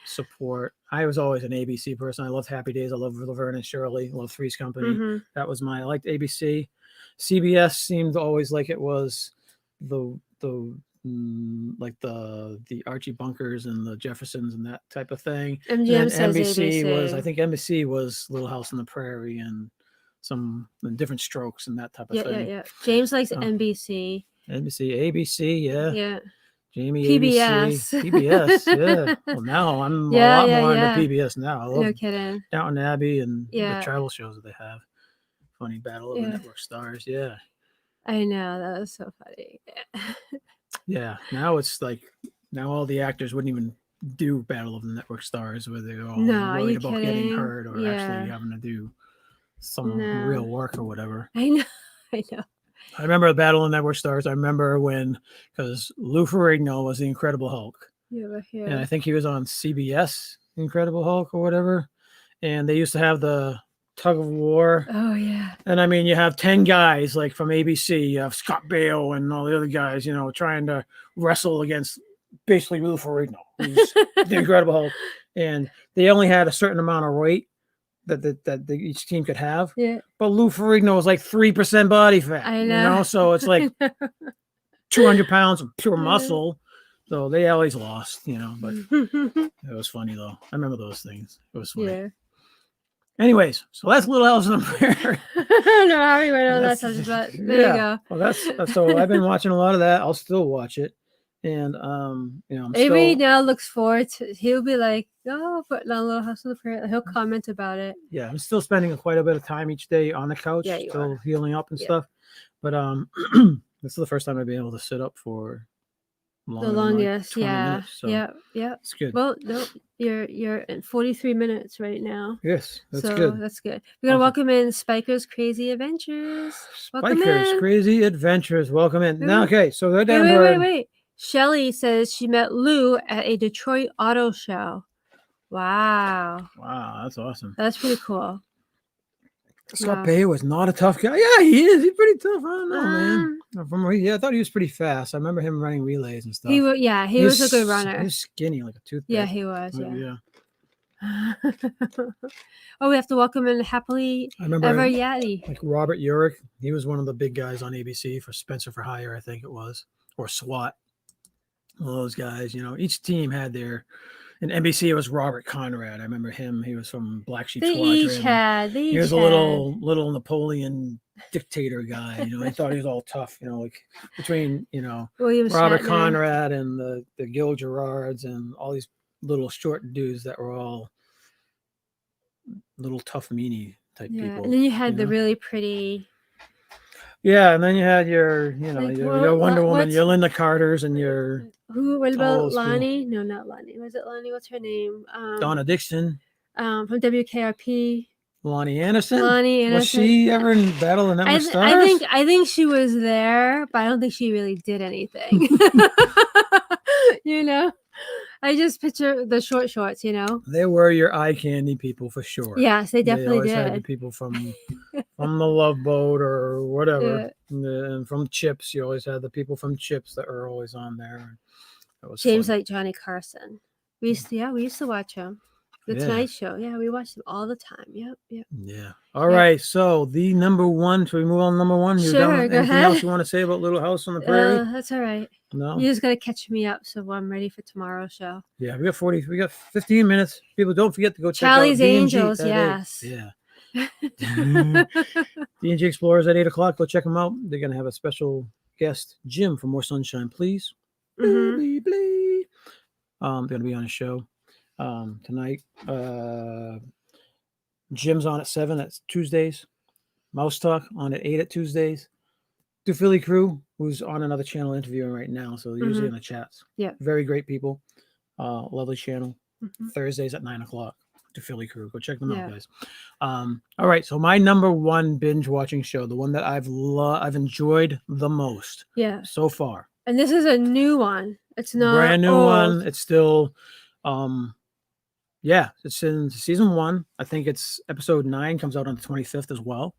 support? I was always an ABC person. I loved Happy Days. I loved Laverne and Shirley. I loved Three's Company. Mm-hmm. That was I liked ABC. CBS seemed always like it was the like the Archie Bunkers and the Jeffersons and that type of thing. MGM says NBC ABC. was, I think NBC was Little House on the Prairie and some different strokes and that type of thing. Yeah. James likes NBC. NBC, ABC, yeah. Yeah. Jamie, PBS. ABC, PBS, yeah. Well, now I'm a lot more into PBS now. I love no kidding. Downton Abbey and the travel shows that they have. Funny Battle of the Network Stars, yeah. I know, that was so funny. Yeah, now it's like all the actors wouldn't even do Battle of the Network Stars where they're all worried about getting hurt or actually having to do some real work or whatever. I know. I remember the Battle of the Network Stars. I remember because Lou Ferrigno was the Incredible Hulk. Yeah. And I think he was on CBS, Incredible Hulk or whatever. And they used to have the tug of war. Oh, yeah. And I mean, you have 10 guys like from ABC, you have Scott Baio and all the other guys, trying to wrestle against basically Lou Ferrigno, who's the Incredible Hulk. And they only had a certain amount of weight that each team could have. Yeah. But Lou Ferrigno was like 3% body fat. I know. So it's like 200 pounds of pure muscle. So they always lost, but it was funny though. I remember those things. It was funny. Yeah. Anyways, so that's Little House on the Prairie. I don't know how we went on that subject, but there you go. Well, that's so I've been watching a lot of that. I'll still watch it. And Avery now looks forward to. He'll be like, "Oh, putting on Little House on the Prairie." He'll comment about it. Yeah, I'm still spending quite a bit of time each day on the couch, still healing up and stuff. But this is the first time I've been able to sit up for the longest. Like minutes, so yeah. It's good. Well, no, you're at 43 minutes right now. Yes, that's good. That's good. We're gonna welcome in Spiker's Crazy Adventures. Spiker's Crazy Adventures. Welcome in. Now, okay, so they're down. Wait. Shelly says she met Lou at a Detroit auto show. Wow, that's awesome. That's pretty cool. Scott Baio was not a tough guy. Yeah, he is. He's pretty tough. I don't know, man. I thought he was pretty fast. I remember him running relays and stuff. He was a good runner. He was skinny like a toothpick. Yeah, he was. Yeah. Oh, we have to welcome in Happily Ever Yeti. Like Robert Urich. He was one of the big guys on ABC for Spencer for Hire, I think it was, or SWAT. All those guys, each team had their. In NBC, it was Robert Conrad. I remember him. He was from Black Sheep Squadron. He was a little Napoleon dictator guy. He thought he was all tough. Like between Robert Conrad and the Gil Gerards and all these little short dudes that were all little tough meanie type people. And then you had the really pretty. Yeah, and then you had your your Wonder Woman, your Linda Carters, and your. What about Lonnie? No, not Lonnie. Was it Lonnie? What's her name? Donna Dixon. From WKRP. Lonnie Anderson. Was she ever in Battle of the Network Stars? I think she was there, but I don't think she really did anything. I just picture the short shorts. They were your eye candy people for sure. Yes, they definitely did. Had the people from the Love Boat or whatever, and from Chips. You always had the people from Chips that were always on there. That was James like Johnny Carson. We used to watch him. The Tonight Show. Yeah, we watched them all the time. Yep. Yeah. All right. So the number one. Should we move on to number one? Sure. Go ahead. Anything else you want to say about Little House on the Prairie? That's all right. No. You just gotta catch me up so I'm ready for tomorrow's show. Yeah, we got 15 minutes. People, don't forget to go check Charlie's out Angels. Yes. Yeah. D&G Explorers at 8:00. Go check them out. They're gonna have a special guest, Jim from More Sunshine, Please. They're gonna be on a show tonight. Jim's on at 7. That's Tuesdays. Mouse Talk on at 8 at Tuesdays. The Philly Crew, who's on another channel interviewing right now, so they're usually in the chats. Yeah. Very great people. Lovely channel. Thursdays at 9:00. The Philly Crew. Go check them out, guys. All right. So my number one binge watching show, the one that I've enjoyed the most. Yeah. So far. And this is a new one. It's not brand new old. one. It's still, it's in season 1. I think it's episode 9 comes out on the 25th as well.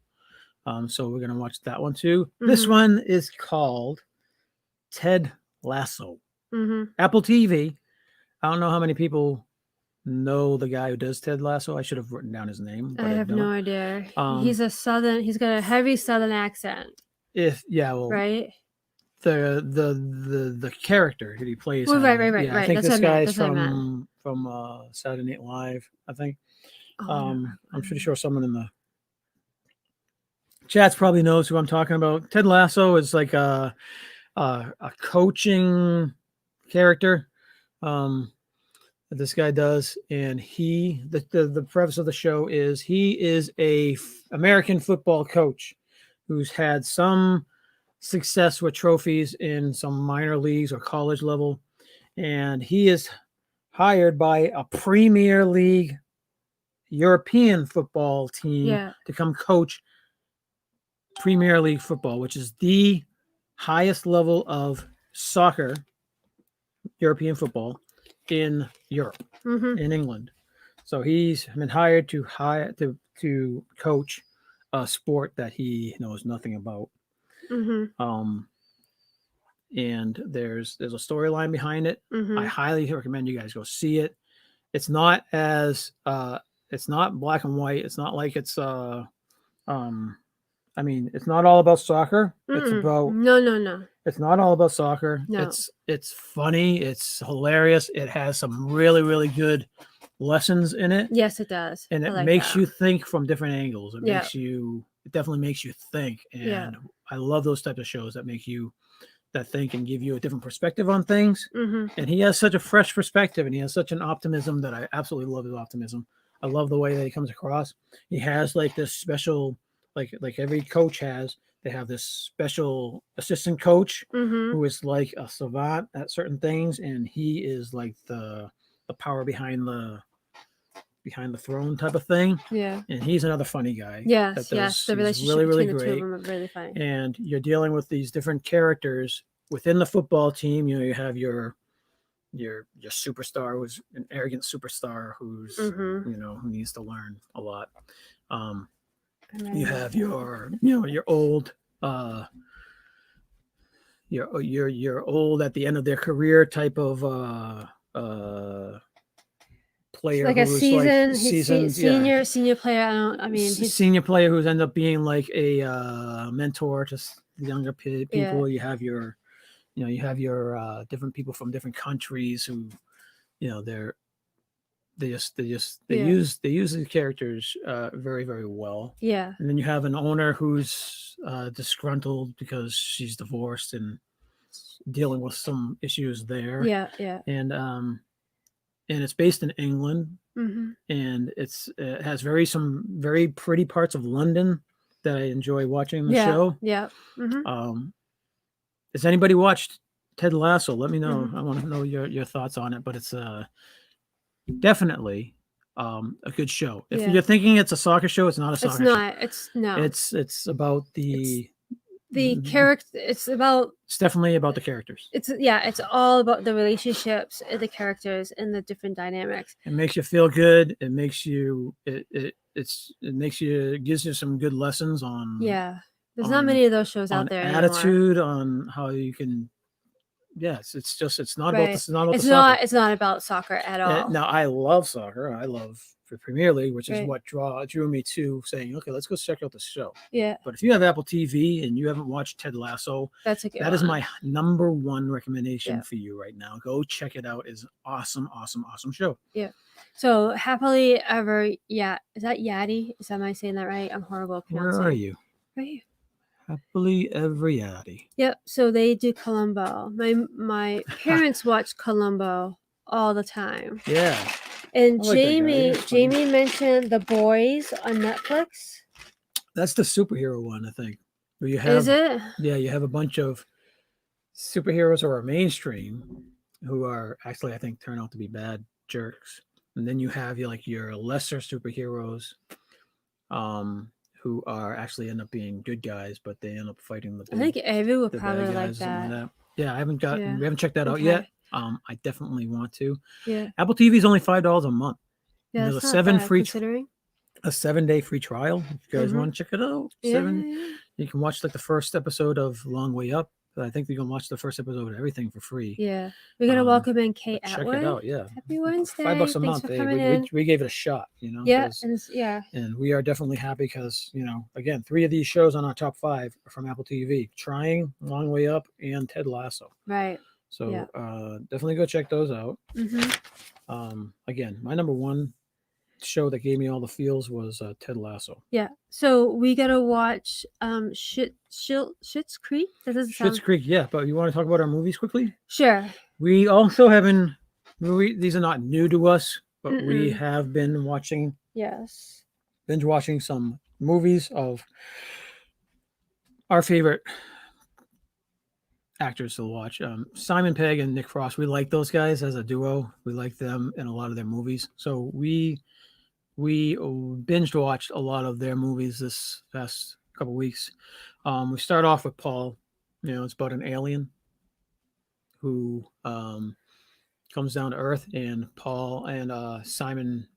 So we're gonna watch that one too. This one is called Ted Lasso. Apple TV. I don't know how many people know the guy who does Ted Lasso. I should have written down his name. But I have no idea. He's got a heavy Southern accent. Right. The character that he plays. Well, right. Yeah, I think this guy's from Saturday Night Live. I think. I'm pretty sure someone in the chats probably knows who I'm talking about. Ted Lasso is like a coaching character that this guy does, and the preface of the show is he is a American football coach who's had some success with trophies in some minor leagues or college level, and he is hired by a Premier League European football team to come coach Premier League football, which is the highest level of soccer, European football in Europe, in England. So he's been hired to coach a sport that he knows nothing about. And there's a storyline behind it. I highly recommend you guys go see it. It's not as it's not black and white. It's not like it's it's not all about soccer. It's about no. It's not all about soccer. No. It's funny. It's hilarious. It has some really, really good lessons in it. Yes, it does. And it makes you think from different angles. It definitely makes you think. And I love those types of shows that make you think and give you a different perspective on things. And he has such a fresh perspective, and he has such an optimism that I absolutely love his optimism. I love the way that he comes across. He has like this special, like every coach has. They have this special assistant coach who is like a savant at certain things, and he is like the power behind the throne type of thing. Yeah. And he's another funny guy. Yes. The relationship really, really between great. The two of them are really funny. And you're dealing with these different characters within the football team. You have your superstar, who's an arrogant superstar who's who needs to learn a lot. I'm You writing this have down. your old you're old at the end of their career type of It's player like a who's like season. He's seasoned, yeah, senior player. I don't. I mean, he's senior player who's ended up being like a mentor to the younger yeah, people. You have your different people from different countries who they're yeah, they use the characters very very well. yeah, And then you have an owner who's disgruntled because she's divorced and dealing with some issues there. yeah, yeah. And it's based in England, Mm-hmm. and it has some very pretty parts of London that I enjoy watching the Yeah, show. yeah. Mm-hmm. Um, has anybody watched Ted Lasso? Let me know. Mm-hmm. I want to know your thoughts on it. But it's definitely a good show. If Yeah. you're thinking it's a soccer show, it's not a It's soccer show. not. It's no. It's about It's the the character. It's about. it's definitely about the characters. It's yeah. It's all about the relationships, and the characters, and the different dynamics. It makes you feel good. It makes you it makes you it gives you some good lessons Yeah. There's not on many of those shows on out there anymore. attitude, on how you can. Yes, it's not about Right. this. It's not about the soccer. It's not about soccer at all. Now I love soccer. I love the Premier League, which is Right. what drew me to saying, okay, let's go check out the show. Yeah. But if you have Apple TV and you haven't watched Ted Lasso, That's a good that is one. my number one recommendation Yeah. for you right now. Go check it out. It's awesome, awesome, awesome show. Yeah. So happily ever, yeah. Is that Yadi? Am I saying that right? I'm horrible at pronouncing. Where are you? Right here. Happily ever yaddy. Yep. So they do Columbo. My parents watch Columbo all the time. Yeah. And I like that guy. He's funny. Jamie mentioned The Boys on Netflix. That's the superhero one, I think. Where you have, Is it? yeah, you have a bunch of superheroes who are mainstream who are actually, I think, turn out to be bad jerks. And then you have your lesser superheroes who are actually end up being good guys, but they end up fighting I think Avery would the probably bad like guys, something that. like that. Yeah, Yeah. we haven't checked that out Okay. yet. I definitely want to. Yeah. Apple TV is only $5 a month. Yeah. There's That's a not seven bad free considering. a 7-day free trial. If you guys Mhm. want to check it out, Yeah. you can watch like the first episode of Long Way Up. I think you can watch the first episode of everything for free. Yeah. We're gonna welcome in Kate Check Atwood. it out. Yeah, Happy Wednesday. $5 a Thanks month. for coming in. We gave it a shot. Yeah. Yeah. And we are definitely happy because again, 3 of these shows on our top 5 are from Apple TV: Trying, Long Way Up, and Ted Lasso. Right. So Yeah. definitely go check those out. Mm-hmm. Again, my number one show that gave me all the feels was Ted Lasso. Yeah. So we gotta watch Schitt's Creek. That doesn't sound. Schitt's Creek, yeah. But you want to talk about our movies quickly? Sure. We also have been. These are not new to us, but we Mm-mm. have been watching. Yes. Binge watching some movies of our favorite actors to watch. Simon Pegg and Nick Frost. We like those guys as a duo. We like them in a lot of their movies. So we binge watched a lot of their movies this past couple weeks. We start off with Paul. It's about an alien who comes down to Earth, and Paul and Simon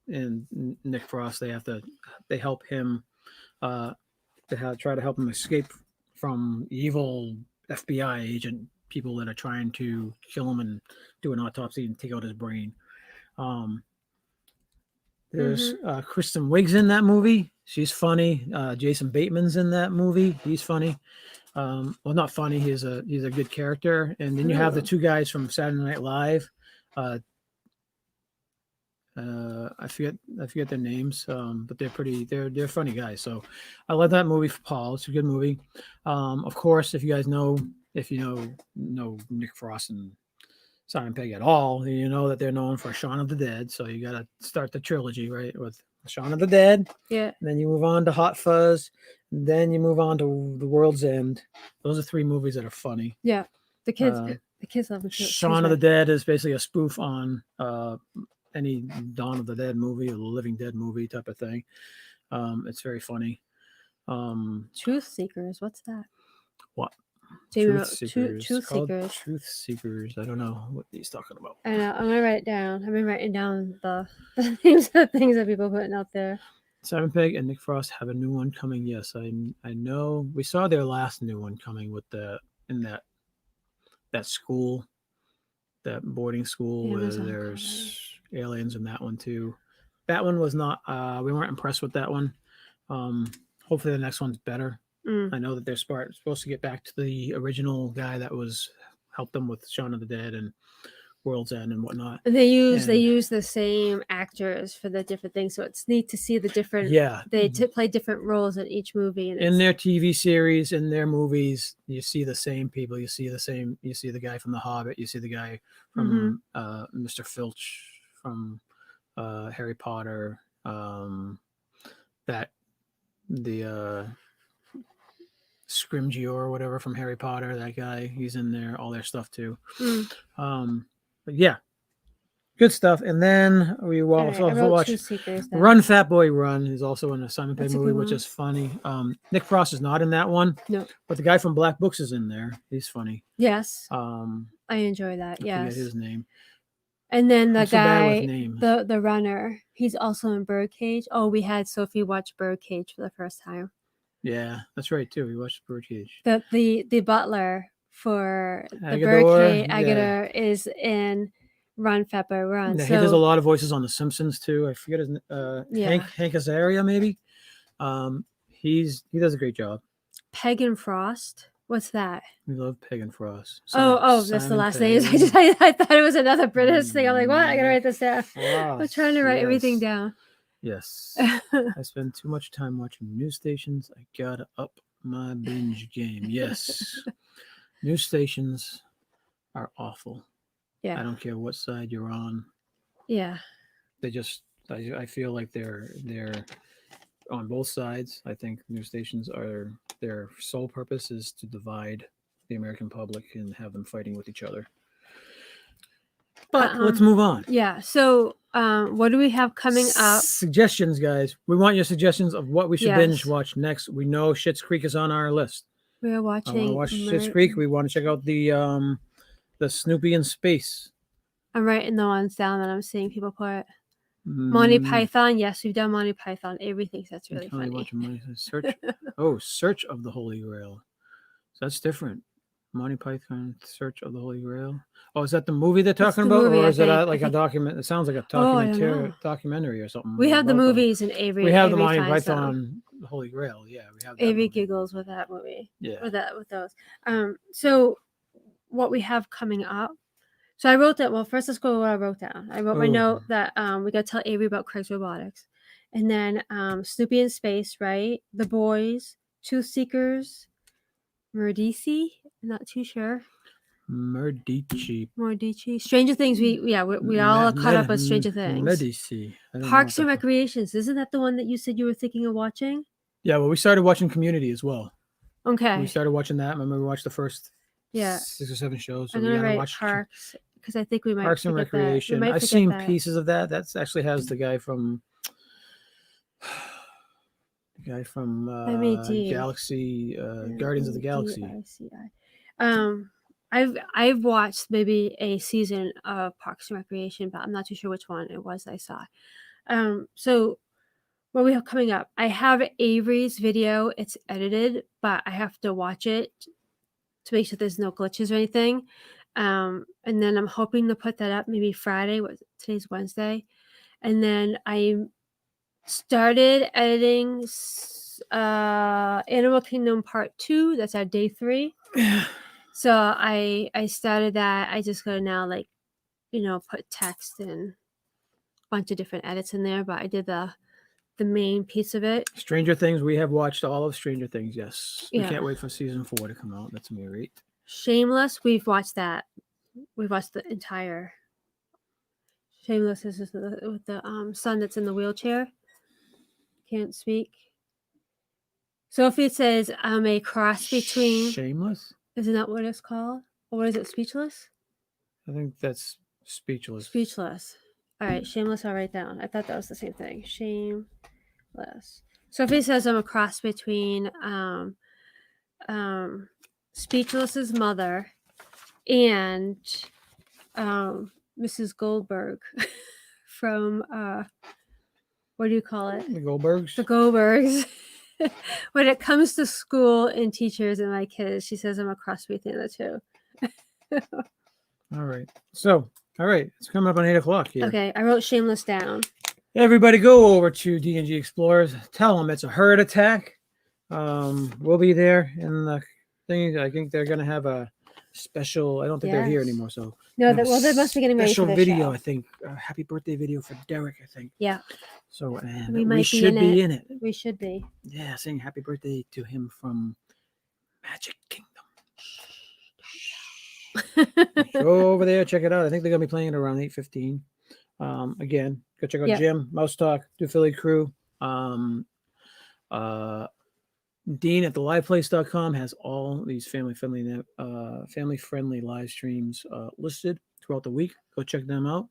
and Nick Frost they help him try to help him escape from evil FBI agent people that are trying to kill him and do an autopsy and take out his brain. There's Kristen Wiig's in that movie. She's funny. Jason Bateman's in that movie. He's funny. Well, not funny. He's a good character. And then you have the 2 guys from Saturday Night Live. I forget their names, but they're funny guys. So I love that movie for Paul. It's a good movie. Of course, if you know Nick Frost and Simon Pegg at all, you know that they're known for Shaun of the Dead. So you got to start the trilogy right with Shaun of the Dead. Yeah. Then you move on to Hot Fuzz. Then you move on to The World's End. Those are 3 movies that are funny. Yeah. The kids love the kids. Shaun of the Dead is basically a spoof on any Dawn of the Dead movie or the Living Dead movie type of thing. It's very funny. Truth Seekers. What's that? What? Truth Seekers. Truth Seekers. I don't know what he's talking about. I know. I'm gonna write it down. I've been writing down the names of things that people are putting out there. Simon Pegg and Nick Frost have a new one coming. Yes, I know. We saw their last new one coming with the in that school, that boarding school where Amazon comedy. there's aliens in that one too. That one was not. We weren't impressed with that one. Um, Hopefully the next one's better. Mm. I know that they're supposed to get back to the original guy that was helped them with Shaun of the Dead and World's End and whatnot. They And use the same actors for the different things, so it's neat to see the different. yeah, They play different roles in each movie, and in their TV series, in their movies, you see the same people. You see the same. You see the guy from The Hobbit. You see the guy from Mr. Filch from Harry Potter. That the Scrimgeour or whatever from Harry Potter. That guy, he's in there. All their stuff too. But yeah, good stuff. And then we Right, I also wrote watch Two Seekers. Down. Run Fat Boy Run is also in a Simon Pegg That's a movie, good which one. is funny. Nick Frost is not in that one, No. but the guy from Black Books is in there. He's funny. Yes, I I enjoy that. forget Yes. his name. And then the I'm so bad with guy, names. the runner, he's also in Birdcage. Oh, we had Sophie watch Birdcage for the first time. Yeah, that's right too. We watched Birdcage. The butler for the Agador, Birdcage, yeah. Agador, is in Run Fat Boy Run. Yeah, So he does a lot of voices on The Simpsons too. I forget his Yeah. Hank Azaria maybe. He does a great job. Peg and Frost. What's that? We love Peg and Frost. That's the Simon last name. Pegg. I thought it was another British thing. I'm like, what? I gotta write this down. I'm Frost, trying to write everything yes. down. Yes. I spend too much time watching news stations. I gotta up my binge game. Yes. News stations are awful. Yeah. I don't care what side you're on. Yeah. They just I feel like they're on both sides. I think news stations are their sole purpose is to divide the American public and have them fighting with each other. But let's move on. Yeah. So, what do we have coming up? Suggestions, guys. We want your suggestions of what we should binge Yes. watch next. We know Schitt's Creek is on our list. We are I watching. want to watch Schitt's Creek. We want to check out the Snoopy in space. I'm writing the ones down that I'm seeing people put. Monty Python. Yes, we've done Monty Python. Everything that's really funny. Search of the Holy Grail. So that's different. Monty Python, Search of the Holy Grail. Oh, is that the movie they're talking about, movie, or is it I like think. a document? It sounds like a documentary or something. We have the about them. movies and Avery. We have the Avery Monty finds them. Python, the Holy Grail. Yeah, we have. That Avery movie. giggles with that movie. Yeah. With those. So what we have coming up. So I wrote that. Well, first let's go with what I wrote down. I wrote my note that we got to tell Avery about Craig's Robotics, and then Snoopy in Space, right? The Boys, Truth Seekers, Murdici. I'm not too sure. Murdici. Stranger Things. We all caught up with Stranger Things. Medici. Parks and Recreations. Isn't that the one that you said you were thinking of watching? Yeah, well, we started watching Community as well. Okay. We started watching that. Remember, we watched the first 6 or 7 shows. So I'm gonna write Parks because I think we might Parks and Recreation. I've seen pieces of that. That actually has the guy from Galaxy, Guardians of the Galaxy. I've watched maybe a season of Parks and Recreation, but I'm not too sure which one it was I saw. So what we have coming up, I have Avery's video. It's edited, but I have to watch it to make sure there's no glitches or anything. And then I'm hoping to put that up maybe Friday. Today's Wednesday. And then I started editing Animal Kingdom Part 2. That's our day 3. So I started that. I just gotta now put text and a bunch of different edits in there. But I did the main piece of it. Stranger Things. We have watched all of Stranger Things. Yes. We can't wait for season 4 to come out. That's gonna be great. Shameless. We've watched that. We've watched the entire. Shameless is with the son that's in the wheelchair. Can't speak. Sophie says I'm a cross between. Shameless? Isn't that what it's called? Or what is it? Speechless? I think that's Speechless. Speechless. All right, Shameless. I'll write down. I thought that was the same thing. Shameless. Sophie says I'm a cross between Speechless's mother and Mrs. Goldberg from what do you call it? The Goldbergs. The Goldbergs. When it comes to school and teachers and my kids, she says I'm a cross between the two. All right. So, all right. It's coming up on 8:00 here. Okay, I wrote Shameless down. Everybody go over to D&G Explorers. Tell them it's a herd attack. We'll be there in the thing. I think they're going to have a special. I don't think they're here Yes. anymore. So No, they must be getting ready for special the video. show. I think happy birthday video for Derek. I think. Yeah. So and We we might should be in it. We should be. Yeah, saying happy birthday to him from Magic Kingdom. Go over there, check it out. I think they're gonna be playing it around 8:15. Again, go check out Jim, Mouse Talk, Do Philly Crew. Dean at theliveplace.com has all these family friendly live streams listed throughout the week. Go check them out.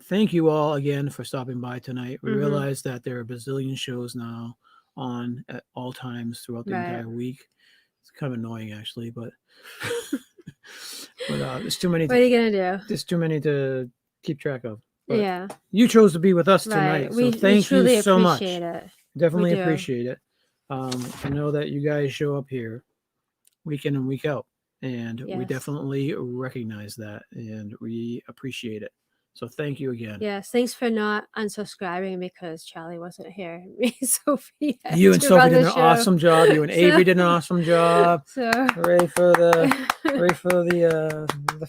Thank you all again for stopping by tonight. We realize that there are a bazillion shows now on at all times throughout the entire week. It's kind of annoying actually, but there's too many. What are you gonna do? There's too many to keep track of. But yeah, you chose to be with us tonight, so thank you so much. It. Definitely appreciate it. I know that you guys show up here week in and week out, and we definitely recognize that, and we appreciate it. So thank you again. Yes, thanks for not unsubscribing because Charlie wasn't here. Sophie you and Sophie did an awesome job. You and Avery did an awesome job. So ready for the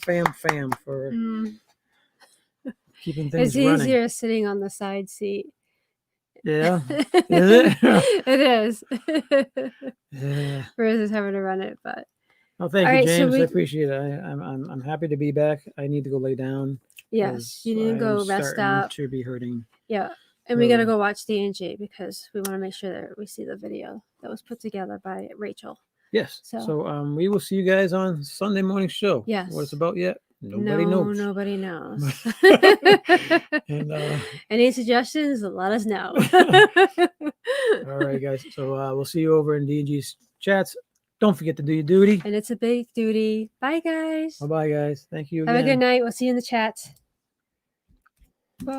fam for keeping things running. It's easier sitting on the side seat. Yeah, is it? It is. Yeah. Versus having to run it, but. Oh, thank you, James. I appreciate it. I'm happy to be back. I need to go lay down. Yes, you need to go rest up. To be hurting. Yeah, and we gotta go watch D&G because we want to make sure that we see the video that was put together by Rachel. Yes. So we will see you guys on Sunday morning show. Yes. What it's about yet? Nobody knows. Nobody knows. And, any suggestions? Let us know. All right, guys. So we'll see you over in D&G's chats. Don't forget to do your duty. And it's a big duty. Bye, guys. Bye-bye, guys. Thank you again. Have a good night. We'll see you in the chat. Bye.